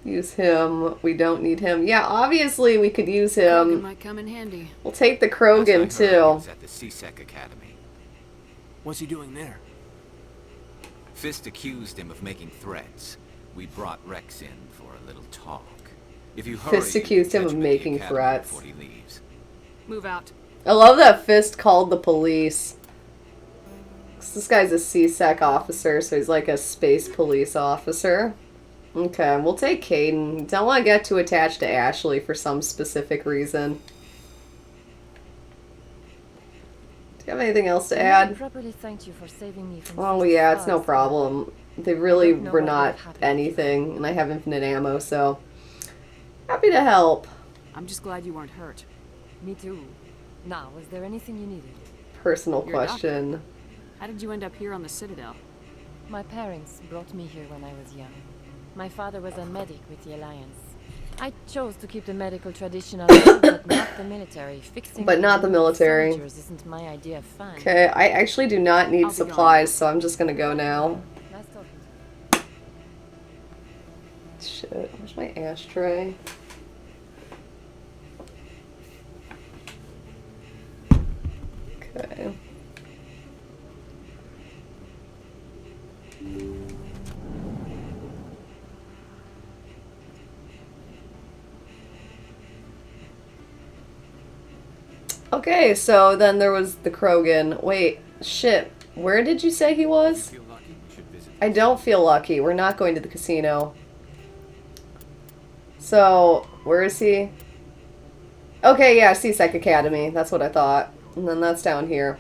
Use him. We don't need him. Yeah, obviously we could use Krogan him. might come in handy. We'll take the Krogan, He too. was at the CSEC Academy. What's he doing there? Fist accused him of making threats. We brought Rex in for a little talk. If you hurry, Fist accused him of catch him at the making academy threats. before he leaves. Move out. I love that Fist called the police. 'Cause this guy's a CSEC officer, so he's like a space police officer. Okay, we'll take Caden. Don't want to get too attached to Ashley for some specific reason. Do you have anything else to I add? properly thanked you for saving me from Oh Fist's yeah, it's no thugs. problem. They really don't know were what not would have happened. anything, and I have infinite ammo, so... Happy to help. I'm just glad you weren't hurt. Me too. Now, was there anything you needed? Personal You're a doctor. question. How did you end up here on the Citadel? My parents brought me here when I was young. My father was a medic with the Alliance. I chose to keep the medical tradition alive, but not the military. Fixing But not the wounded military. soldiers isn't my idea of fun. Okay, I actually do not need I'll be supplies, so I'm just gonna go now. Nice talking. Shit, where's my ashtray? Okay. Okay, so then there was the Krogan. Wait, shit. Where did you say he was? I don't feel lucky. We're not going to the casino. So, where is he? Okay, yeah, CSEC Academy. That's what I thought. And then that's down here.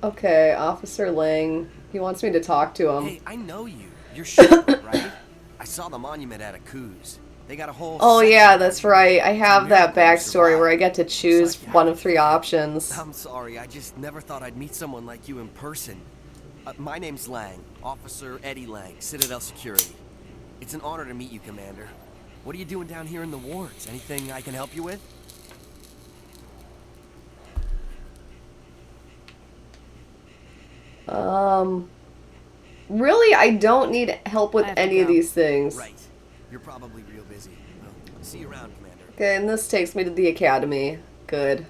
Okay, Officer Ling. He wants me to talk to him. Hey, I know you. You're Shepard, right? I saw the monument at Akuz. They got a whole... Oh section yeah, of that's it. right. I have that miracle you backstory where I get to choose one of 3 options. I'm sorry, I just never thought I'd meet someone like you in person. My name's Lang, Officer Eddie Lang, Citadel Security. It's an honor to meet you, Commander. What are you doing down here in the wards? Anything I can help you with? Really, I don't need help with any of these things. Right. You're probably real busy. Well, see you around, Commander. Okay, and this takes me to the academy. Good.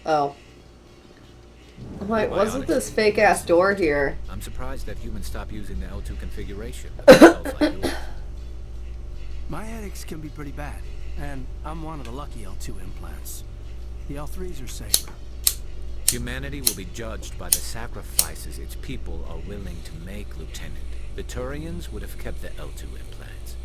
Oh. Wait, wasn't this fake ass door here? I'm surprised that humans stopped using the L2 configuration. Smells like yours. My headaches can be pretty bad, and I'm one of the lucky L2 implants. The L3s are safer. Humanity will be judged by the sacrifices its people are willing to make, Lieutenant. The Turians would have kept the L2 implants.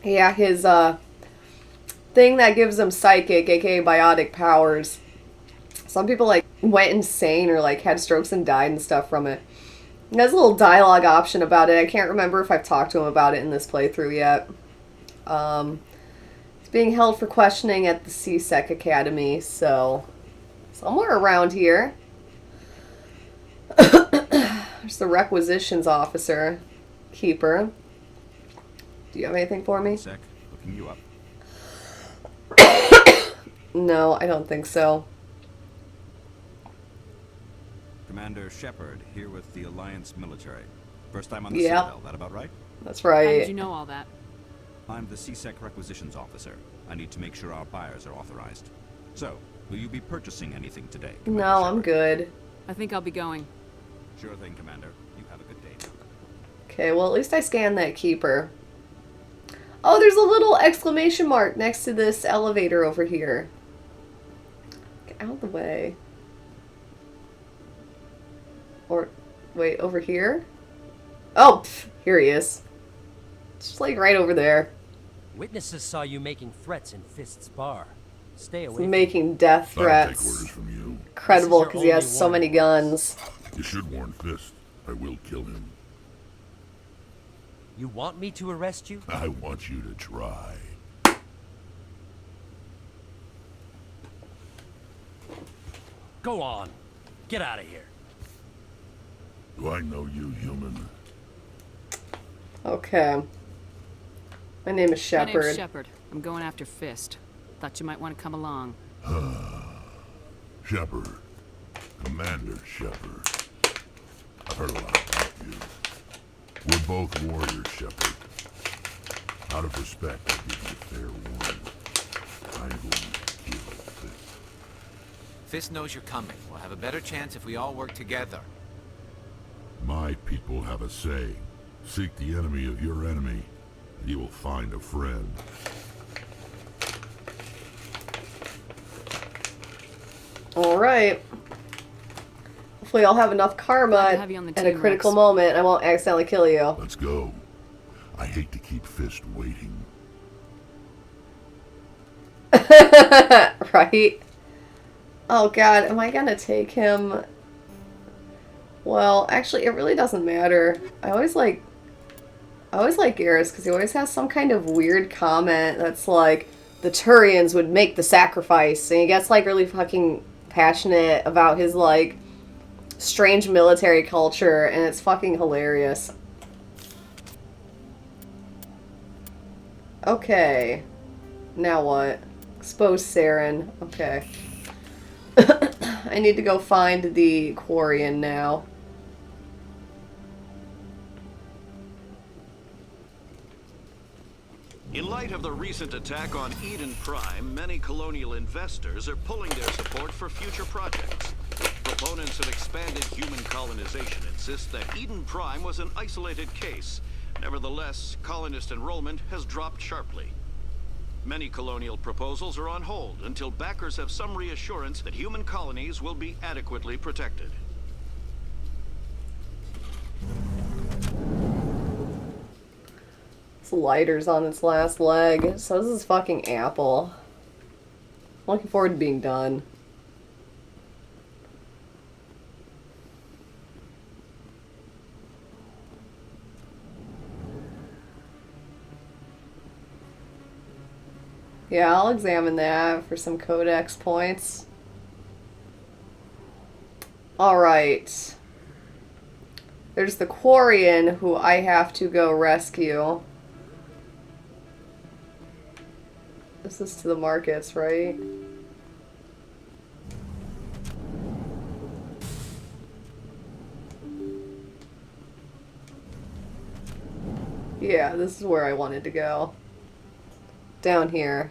Yeah, his thing that gives him psychic, aka biotic powers. Some people like went insane or like had strokes and died and stuff from it. He has a little dialogue option about it. I can't remember if I've talked to him about it in this playthrough yet. He's being held for questioning at the C-Sec Academy, so somewhere around here. There's the requisitions officer, Keeper. Do you have anything for me? Sec, looking you up. No, I don't think so. Commander Shepard, here with the Alliance military. First time on the Yep. Citadel, that about right? That's right. How did you know all that? I'm the C-Sec requisitions officer. I need to make sure our buyers are authorized. So, will you be purchasing anything today? No, I'm good. I think I'll be going. Sure thing, Commander. You have a good day now. Okay, well at least I scanned that Keeper. Oh, there's a little exclamation mark next to this elevator over here. Get out of the way. Or, wait, over here? Oh, pff, here he is. It's just like right over there. Witnesses saw you making threats in Fist's bar. Stay He's away. from making death I don't take threats. orders from you. Incredible, This is because your he has only so many guns. You should warn Fist. I will kill him. You want me to arrest you? I want you to try. Go on. Get out of here. Do I know you, human? Okay. My name is My Shepard. name's Shepard. I'm going after Fist. Thought you might want to come along. Shepard. Commander Shepard. I've heard a lot about you. We're both warriors, Shepard. Out of respect, I give you fair warning. I'm going to kill Fist. Fist knows you're coming. We'll have a better chance if we all work together. My people have a saying. Seek the enemy of your enemy, and you will find a friend. Alright. Hopefully I'll have enough karma Glad to have you on the at a team, critical Rex. moment. I won't accidentally kill you. Let's go. I hate to keep Fist waiting. Right? Oh god, am I gonna take him? Well, actually, it really doesn't matter. I always like Garrus because he always has some kind of weird comment that's like, the Turians would make the sacrifice, and he gets like really fucking passionate about his like strange military culture, and it's fucking hilarious. Okay. Now what? Expose Saren. Okay. I need to go find the Quarian now. In light of the recent attack on Eden Prime, many colonial investors are pulling their support for future projects. Proponents of expanded human colonization insist that Eden Prime was an isolated case. Nevertheless, colonist enrollment has dropped sharply. Many colonial proposals are on hold until backers have some reassurance that human colonies will be adequately protected. This lighter's on its last leg. So this is fucking Apple. I'm looking forward to being done. Yeah, I'll examine that for some codex points. Alright. There's the Quarian who I have to go rescue. This is to the markets, right? Yeah, this is where I wanted to go. Down here.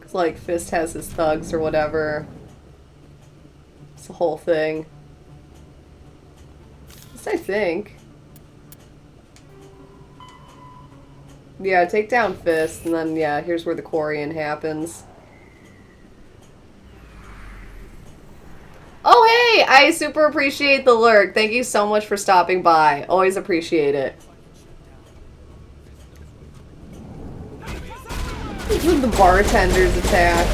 Cause like Fist has his thugs or whatever. It's the whole thing. At least I think. Yeah, take down Fist, and then, yeah, here's where the Quarian happens. Oh, hey! I super appreciate the lurk. Thank you so much for stopping by. Always appreciate it. This is the bartender's attack.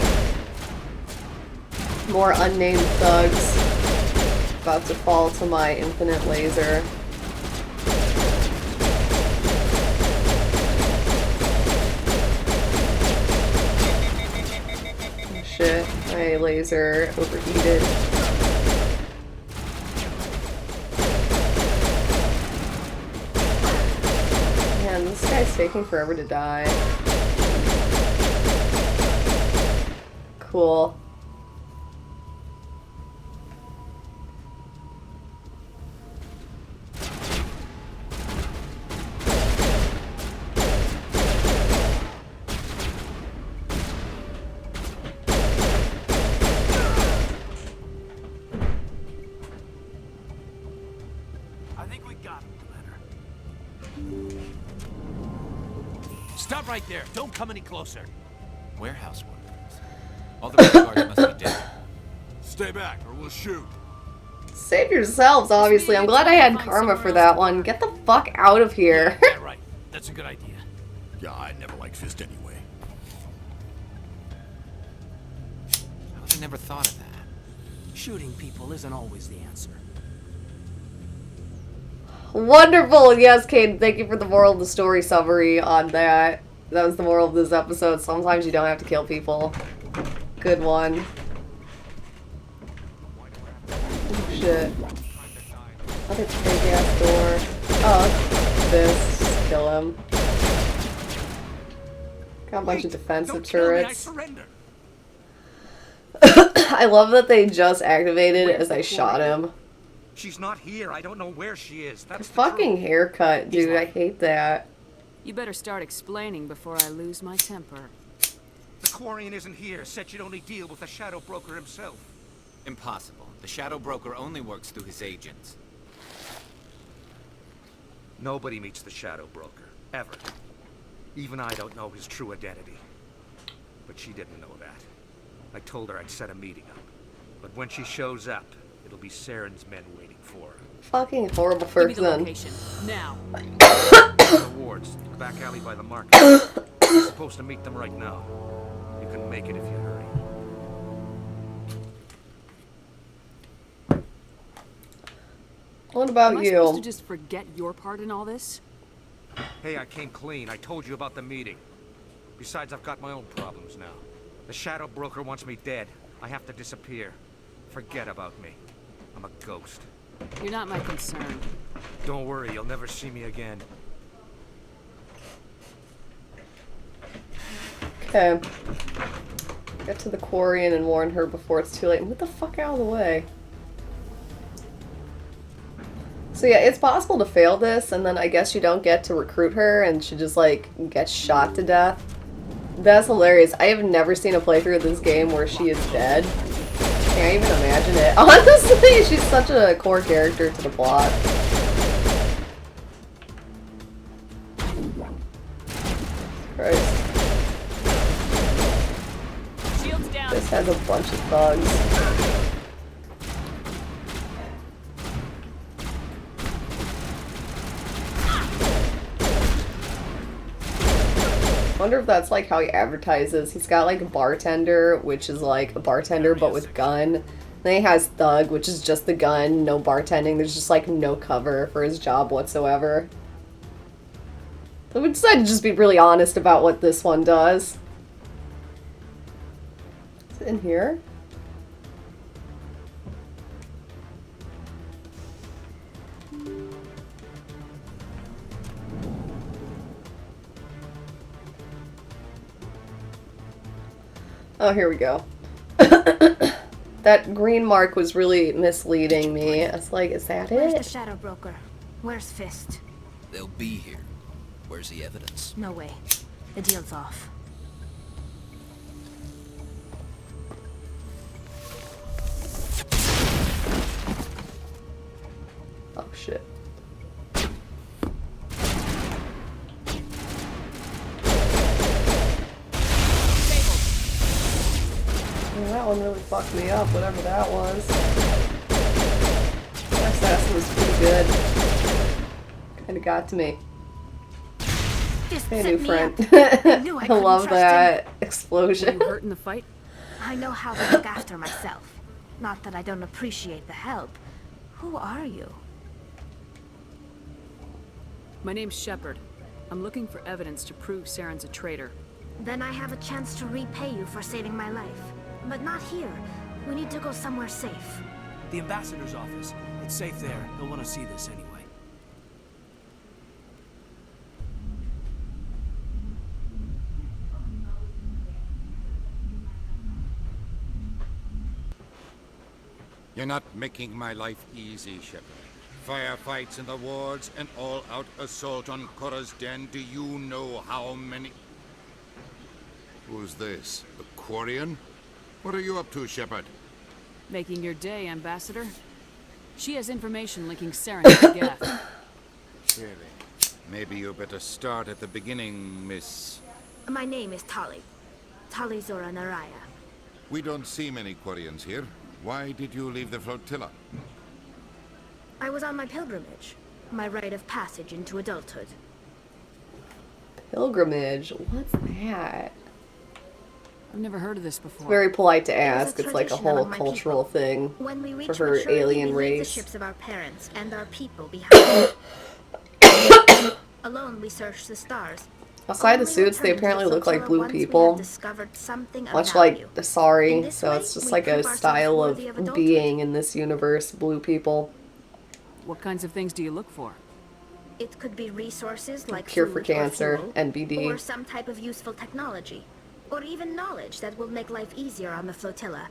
More unnamed thugs. About to fall to my infinite laser. Shit, my laser overheated. Man, this guy's taking forever to die. Cool. Stop right there. Don't come any closer. Warehouse workers. All the guards must be dead. Stay back or we'll shoot. Save yourselves, obviously. I'm glad I had karma for that one. Get the fuck out of here. Yeah, right. That's a good idea. Yeah, I never liked Fist anyway. I never thought of that. Shooting people isn't always the answer. Wonderful! Yes, Kate, thank you for the moral of the story summary on that. That was the moral of this episode. Sometimes you don't have to kill people. Good one. Oh, shit. Another big-ass door. Oh, this. Just kill him. Got a bunch of defensive turrets. I love that they just activated as I shot him. She's not here. I don't know where she is. That's Fucking haircut, dude. I hate that. You better start explaining before I lose my temper. The Quarian isn't here. Said you'd only deal with the Shadow Broker himself. Impossible. The Shadow Broker only works through his agents. Nobody meets the Shadow Broker. Ever. Even I don't know his true identity. But she didn't know that. I told her I'd set a meeting up. But when she shows up, it'll be Saren's men waiting for her. Fucking horrible Give me the person. location. Now. The wards, the back alley by the market. You're supposed to meet them right now. You can make it if you hurry. What about Am I you? supposed to just forget your part in all this? Hey, I came clean. I told you about the meeting. Besides, I've got my own problems now. The Shadow Broker wants me dead. I have to disappear. Forget about me. I'm a ghost. You're not my concern. Don't worry, you'll never see me again. Okay. Get to the Quarian and warn her before it's too late. Move the fuck out of the way. So yeah, it's possible to fail this, and then I guess you don't get to recruit her, and she just, like, gets shot to death. That's hilarious. I have never seen a playthrough of this game where she is dead. Can't even imagine it. Honestly, she's such a core character to the plot. Christ. Shields down. This has a bunch of thugs. Wonder if that's like how he advertises. He's got like a bartender, which is like a bartender but with gun. Then he has thug, which is just the gun, no bartending. There's just like no cover for his job whatsoever. So we decided to just be really honest about what this one does. Is it in here? Oh, here we go. That green mark was really misleading me. I was like, is that Where's the it? Shadow Broker? Where's Fist? They'll be here. Where's the evidence? No way. The deal's off. Oh, shit. Well, that one really fucked me up, whatever that was. That assassin was pretty good. Kinda got to me. Hey, new friend. I love that explosion. Were you hurt in the fight? I know how to look after myself. Not that I don't appreciate the help. Who are you? My name's Shepard. I'm looking for evidence to prove Saren's a traitor. Then I have a chance to repay you for saving my life. But not here. We need to go somewhere safe. The ambassador's office. It's safe there. He'll want to see this anyway. You're not making my life easy, Shepard. Firefights in the wards, an all-out assault on Korra's den. Do you know how many... Who's this? The Quarian? What are you up to, Shepard? Making your day, Ambassador. She has information linking Saren to Geth. Really? Maybe you better start at the beginning, Miss... My name is Tali. Tali Zora Naraya. We don't see many Quarians here. Why did you leave the flotilla? I was on my pilgrimage. My rite of passage into adulthood. Pilgrimage? What's that? I've never heard of this before. It's very polite to ask. It's It's like a tradition whole among my cultural thing When we reach for her maturity, alien we leave the race. ships of our parents and our people behind. Alone, we search the stars. Outside the suits, they apparently look like blue people. Much like the Asari, so it's just like a style of being in this universe, blue people. What kinds of things do you look for? It could be resources like Cure for food or cancer, fuel, NBD. or some type of useful technology, or even knowledge that will make life easier on the flotilla.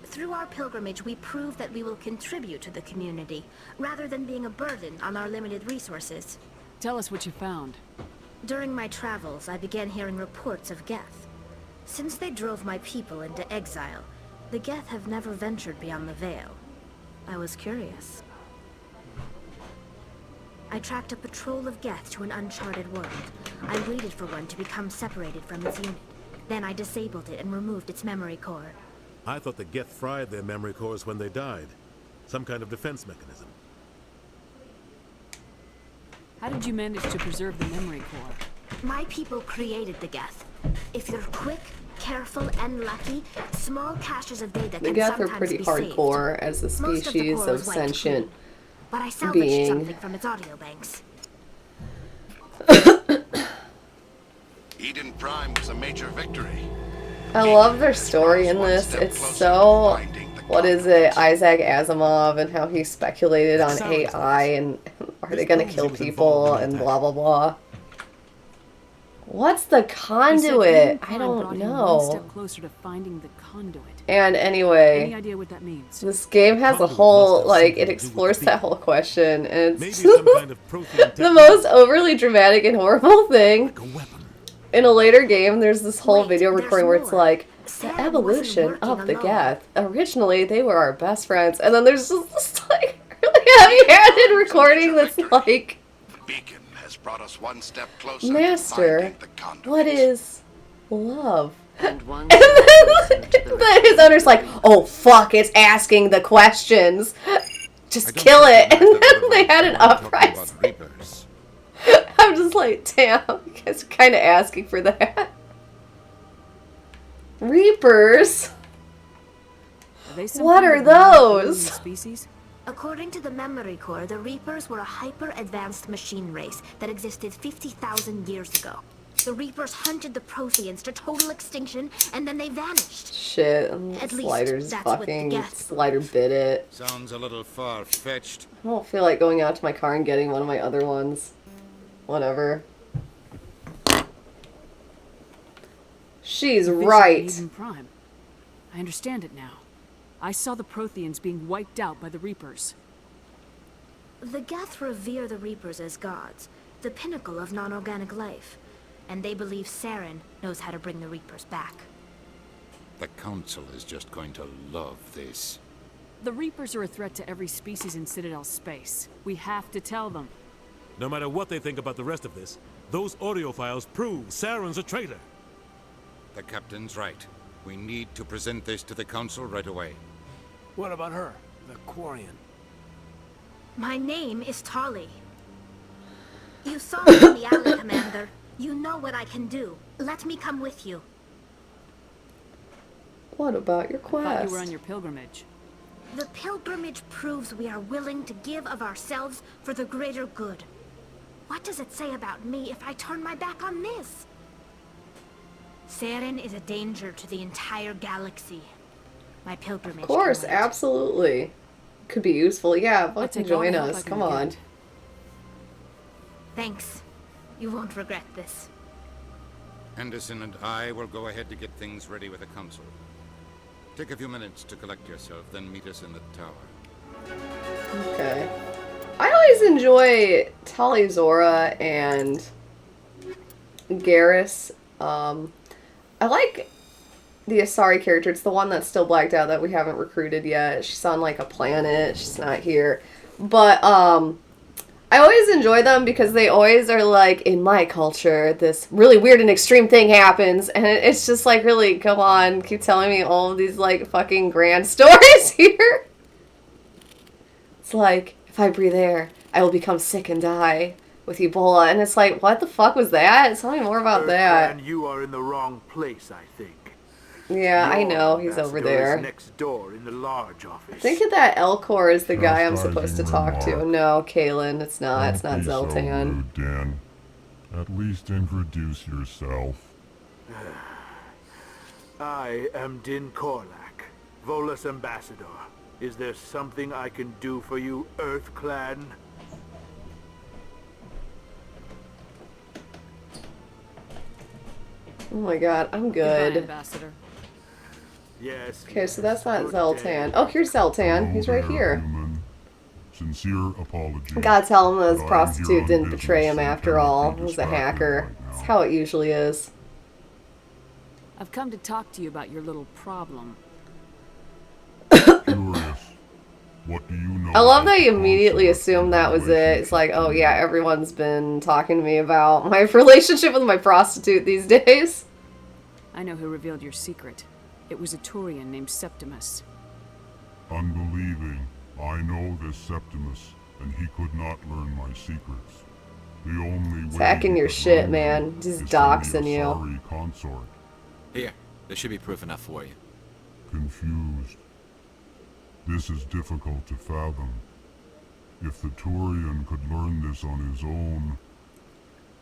Through our pilgrimage, we prove that we will contribute to the community, rather than being a burden on our limited resources. Tell us what you found. During my travels, I began hearing reports of Geth. Since they drove my people into exile, the Geth have never ventured beyond the Veil. I was curious. I tracked a patrol of Geth to an uncharted world. I waited for one to become separated from its unit. Then I disabled it and removed its memory core. I thought the Geth fried their memory cores when they died. Some kind of defense mechanism. How did you manage to preserve the memory core? My people created the Geth. If you're quick, careful, and lucky, small caches of data The can Geth are sometimes pretty be hardcore saved. as a Most of the species core of was wiped sentient clean, but I salvaged being. something from its audio banks. Eden Prime was a major victory. I love their story in this. It's so, what is it, Isaac Asimov and how he speculated on AI and are they gonna kill people and blah blah blah. What's the conduit? I don't One know. step closer to finding the conduit. And Any anyway, idea what that means? this game has a whole, like, it explores that whole question, and it's the most overly dramatic and horrible thing. In a later game, there's this whole video recording where it's like, the evolution of the Geth. Originally, they were our best friends, and then there's just this, like, really heavy-handed recording that's like, Beacon has brought us one step closer Master, what is love? And one Then his owner's like, oh fuck, it's asking the questions. Just kill it. And then they had an uprising. I'm just like, damn, you guys are kind of asking for that. Reapers? What are those? Species? According to the memory core, the Reapers were a hyper-advanced machine race that existed 50,000 years ago. The Reapers hunted the Protheans to total extinction, and then they vanished. Shit, At least, Slider's that's what the fucking, Geth Slider bit it. Sounds a little far-fetched. I don't feel like going out to my car and getting one of my other ones. Whatever. She's The vision right. of Eden Prime. I understand it now. I saw the Protheans being wiped out by the Reapers. The Geth revere the Reapers as gods, the pinnacle of non-organic life. And they believe Saren knows how to bring the Reapers back. The Council is just going to love this. The Reapers are a threat to every species in Citadel space. We have to tell them. No matter what they think about the rest of this, those audio files prove Saren's a traitor. The Captain's right. We need to present this to the Council right away. What about her, the Quarian? My name is Tali. You saw me in the alley, Commander. You know what I can do. Let me come with you. What about your I thought you were quest? on your pilgrimage. The pilgrimage proves we are willing to give of ourselves for the greater good. What does it say about me if I turn my back on this? Saren is a danger to the entire galaxy. My pilgrimage. Of course, can wait. absolutely. Could be useful. Yeah, I'll fucking take all the join help I us. can Come on. get. Thanks. You won't regret this. Anderson and I will go ahead to get things ready with the Council. Take a few minutes to collect yourself, then meet us in the tower. Okay. I always enjoy Tali Zora and Garrus. I like the Asari character. It's the one that's still blacked out that we haven't recruited yet. She's on like a planet. She's not here. But I always enjoy them because they always are like, in my culture, this really weird and extreme thing happens. And it's just like, really, come on, keep telling me all of these like fucking grand stories here. It's like, if I breathe air, I will become sick and die with Ebola. And it's like, what the fuck was that? Tell me more about that. And you are in the wrong place, I think. Yeah, I Your know. He's over ambassador is there. next door in the large office. I think that Elcor is the guy I'm supposed to talk to. No, Kalen, it's not. It's not Don't be so Zeltan. rude, Dan. At least introduce yourself. I am Din Korlak, Volus ambassador. Is there something I can do for you, Earth Clan? Oh my god, I'm Goodbye, good. Ambassador. Yes. Okay, so that's not Zeltan. Oh, here's Zeltan. He's right here. Sincere apology. Gotta tell him that his but I am prostitute here on didn't business betray him and after cannot all. be He was a distracted hacker. right That's how it usually is. I've come to talk to you about your little problem. Curious. What do you know? I love about that the you immediately concept assumed that was it. relationship? It's like, oh yeah, everyone's been talking to me about my relationship with my prostitute these days. I know who revealed your secret. It was a Turian named Septimus. Unbelieving. I know this Septimus, and he could not learn my secrets. The only He's way hacking he your could shit, learn man. them He's is from the doxing you. Asari consort. Here, there should be proof enough for you. Confused. This is difficult to fathom. If the Turian could learn this on his own,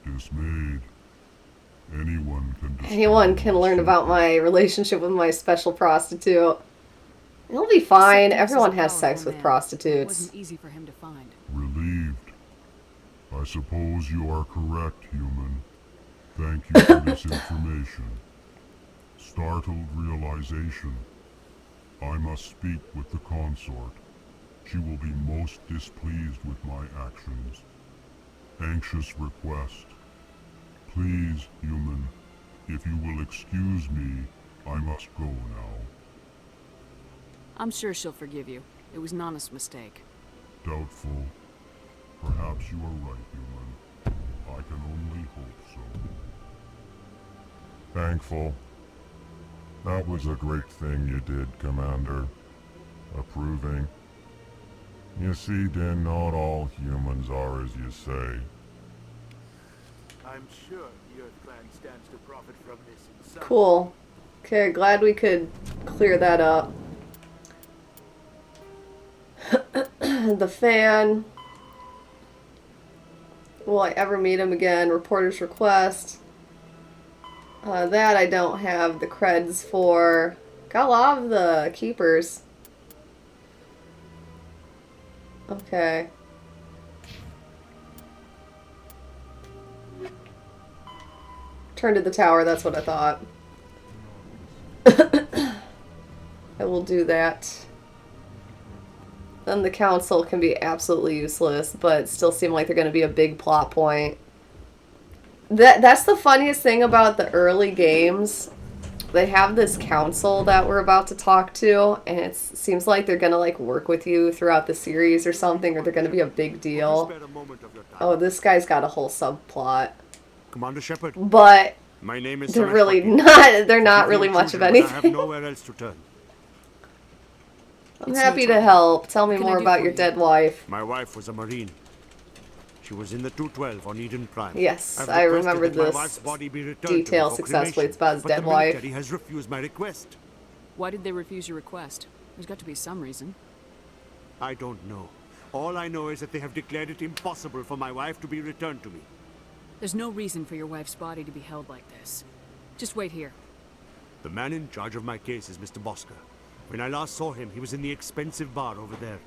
dismayed, anyone can destroy Anyone can learn about my relationship with my special prostitute. It'll be fine. Septimus is Everyone a has sex powerful with man. It prostitutes. wasn't easy for him to find. Relieved. I suppose you are correct, human. Thank you for this information. Startled realization. I must speak with the consort. She will be most displeased with my actions. Anxious request. Please, human, if you will excuse me, I must go now. I'm sure she'll forgive you. It was Nana's mistake. Doubtful. Perhaps you are right, human. I can only hope so. Thankful. That was a great thing you did, Commander. Approving. You see, Din, not all humans are as you say. I'm sure the Earth Clan stands to profit from this in some Cool. Okay, glad we could clear that up. The fan. Will I ever meet him again? Reporter's request. That I don't have the creds for. Got a lot of the keepers. Okay. Turn to the tower, that's what I thought. we'll do that. Then the council can be absolutely useless, but still seem like they're going to be a big plot point. That's the funniest thing about the early games. They have this council that we're about to talk to, and it seems like they're going to like work with you throughout the series or something, or they're going to be a big deal. Oh, this guy's got a whole subplot. Commander Shepard. But my name is they're really not. They're not really much of anything. I have nowhere else to turn. I'm happy to help. Tell me more about your dead wife. My wife was a Marine. She was in the 212 on Eden Prime. Yes, I remember this detail successfully. It's about his dead wife. But the military has refused my request. Why did they refuse your request? There's got to be some reason. I don't know. All I know is that they have declared it impossible for my wife to be returned to me. There's no reason for your wife's body to be held like this. Just wait here. The man in charge of my case is Mr. Bosker. When I last saw him, he was in the expensive bar over there.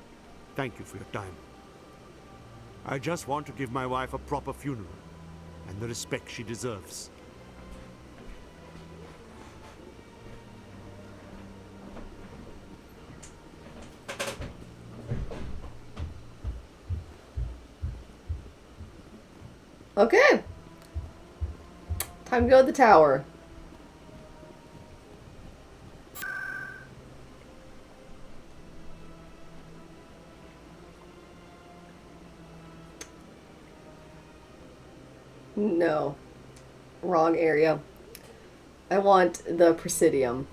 Thank you for your time. I just want to give my wife a proper funeral, and the respect she deserves. Okay. Time to go to the tower. No. Wrong area. I want the Presidium.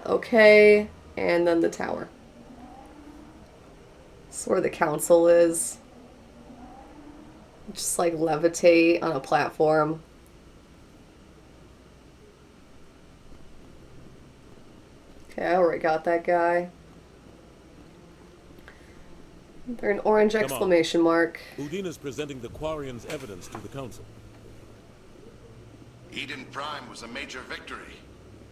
Okay, and then the tower. That's where the council is. Just like levitate on a platform. Okay, I already got that guy. They're an orange exclamation mark. Udina's presenting the Quarians' evidence to the Council. Eden Prime was a major victory.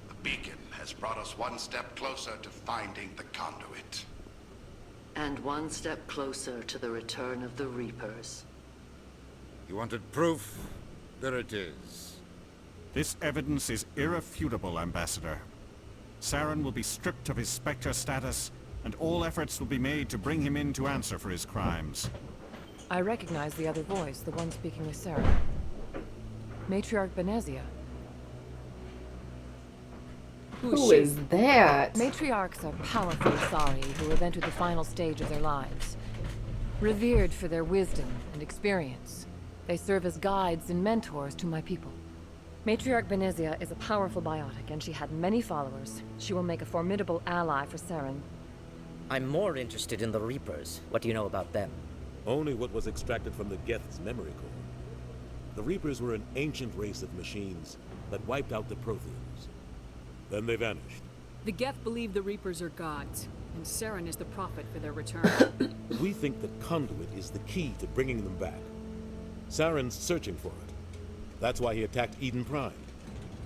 The beacon has brought us one step closer to finding the conduit. And one step closer to the return of the Reapers. You wanted proof? There it is. This evidence is irrefutable, Ambassador. Saren will be stripped of his Spectre status, and all efforts will be made to bring him in to answer for his crimes. I recognize the other voice, the one speaking with Sarah. Matriarch Benezia. Who is that? Matriarchs are powerful Asari who have entered the final stage of their lives. Revered for their wisdom and experience, they serve as guides and mentors to my people. Matriarch Benezia is a powerful biotic, and she had many followers. She will make a formidable ally for Saren. I'm more interested in the Reapers. What do you know about them? Only what was extracted from the Geth's memory core. The Reapers were an ancient race of machines that wiped out the Protheans. Then they vanished. The Geth believe the Reapers are gods, and Saren is the prophet for their return. We think the conduit is the key to bringing them back. Saren's searching for it. That's why he attacked Eden Prime.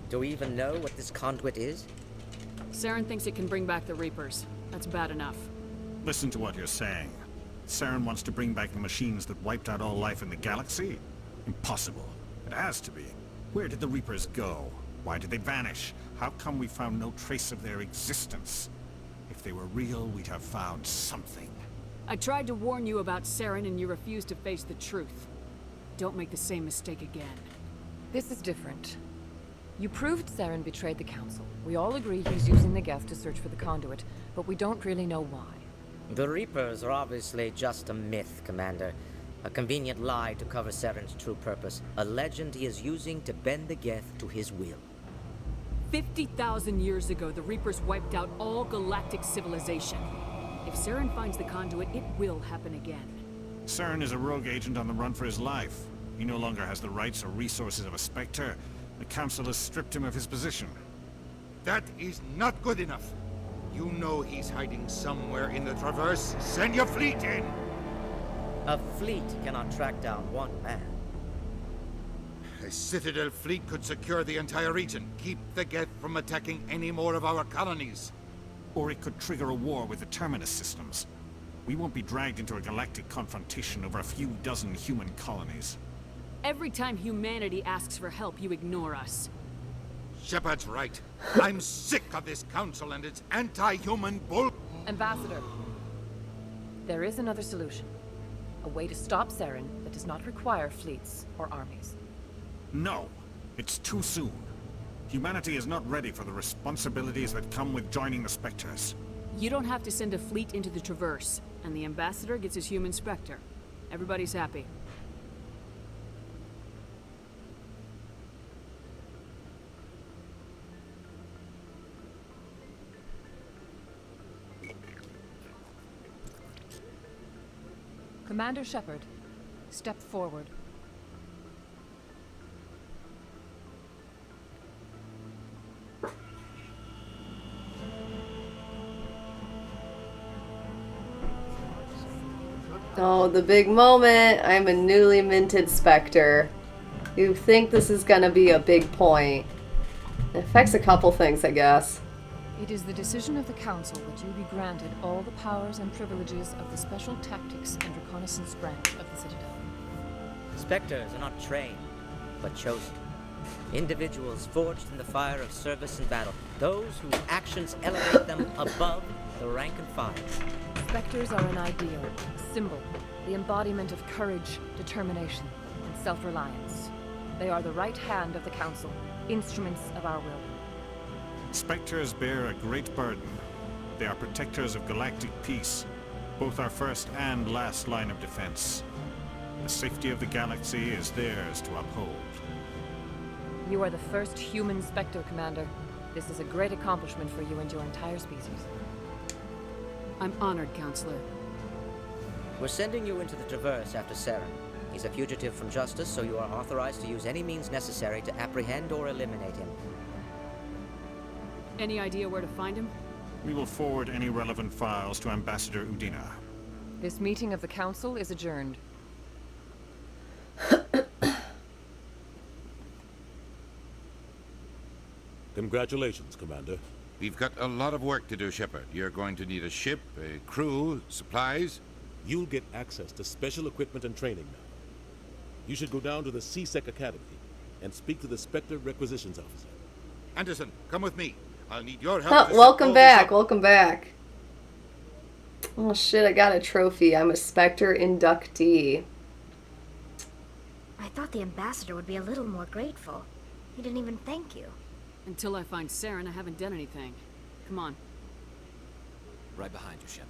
Do we even know what this conduit is? Saren thinks it can bring back the Reapers. That's bad enough. Listen to what you're saying. Saren wants to bring back the machines that wiped out all life in the galaxy? Impossible. It has to be. Where did the Reapers go? Why did they vanish? How come we found no trace of their existence? If they were real, we'd have found something. I tried to warn you about Saren, and you refused to face the truth. Don't make the same mistake again. This is different. You proved Saren betrayed the Council. We all agree he's using the Geth to search for the conduit, but we don't really know why. The Reapers are obviously just a myth, Commander. A convenient lie to cover Saren's true purpose. A legend he is using to bend the Geth to his will. 50,000 years ago, the Reapers wiped out all galactic civilization. If Saren finds the conduit, it will happen again. Saren is a rogue agent on the run for his life. He no longer has the rights or resources of a Spectre. The Council has stripped him of his position. That is not good enough. You know he's hiding somewhere in the Traverse. Send your fleet in! A fleet cannot track down one man. A Citadel fleet could secure the entire region. Keep the Geth from attacking any more of our colonies. Or it could trigger a war with the Terminus systems. We won't be dragged into a galactic confrontation over a few dozen human colonies. Every time humanity asks for help, you ignore us. Shepard's right. I'm sick of this council and its anti-human bull... Ambassador, there is another solution. A way to stop Saren that does not require fleets or armies. No, it's too soon. Humanity is not ready for the responsibilities that come with joining the Spectres. You don't have to send a fleet into the Traverse, and the Ambassador gets his human Spectre. Everybody's happy. Commander Shepard, step forward. Oh, the big moment. I'm a newly minted Spectre. You think this is gonna be a big point. It affects a couple things, I guess. It is the decision of the Council that you be granted all the powers and privileges of the Special Tactics and Reconnaissance branch of the Citadel. Spectres are not trained, but chosen. Individuals forged in the fire of service and battle. Those whose actions elevate them above the rank and file. Spectres are an ideal, a symbol, the embodiment of courage, determination, and self-reliance. They are the right hand of the Council, instruments of our will. Spectres bear a great burden. They are protectors of galactic peace, both our first and last line of defense. The safety of the galaxy is theirs to uphold. You are the first human Spectre, Commander. This is a great accomplishment for you and your entire species. I'm honored, Counselor. We're sending you into the Traverse after Saren. He's a fugitive from justice, so you are authorized to use any means necessary to apprehend or eliminate him. Any idea where to find him? We will forward any relevant files to Ambassador Udina. This meeting of the Council is adjourned. Congratulations, Commander. We've got a lot of work to do, Shepard. You're going to need a ship, a crew, supplies. You'll get access to special equipment and training now. You should go down to the C-Sec Academy and speak to the Spectre Requisitions Officer. Anderson, come with me. I'll need your help. Welcome back, welcome back. Oh shit, I got a trophy. I'm a Spectre inductee. I thought the Ambassador would be a little more grateful. He didn't even thank you. Until I find Saren, I haven't done anything. Come on. Right behind you, Shepard.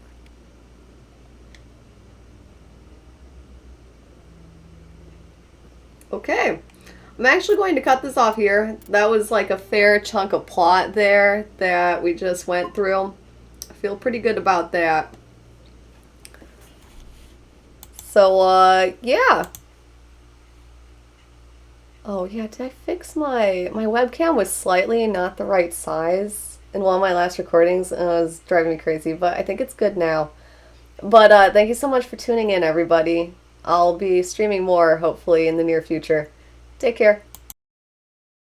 Okay. I'm actually going to cut this off here. That was like a fair chunk of plot there that we just went through. I feel pretty good about that. So, yeah. Oh, yeah, did I fix my webcam was slightly not the right size in one of my last recordings, and it was driving me crazy, but I think it's good now. But, thank you so much for tuning in, everybody. I'll be streaming more, hopefully, in the near future. Take care.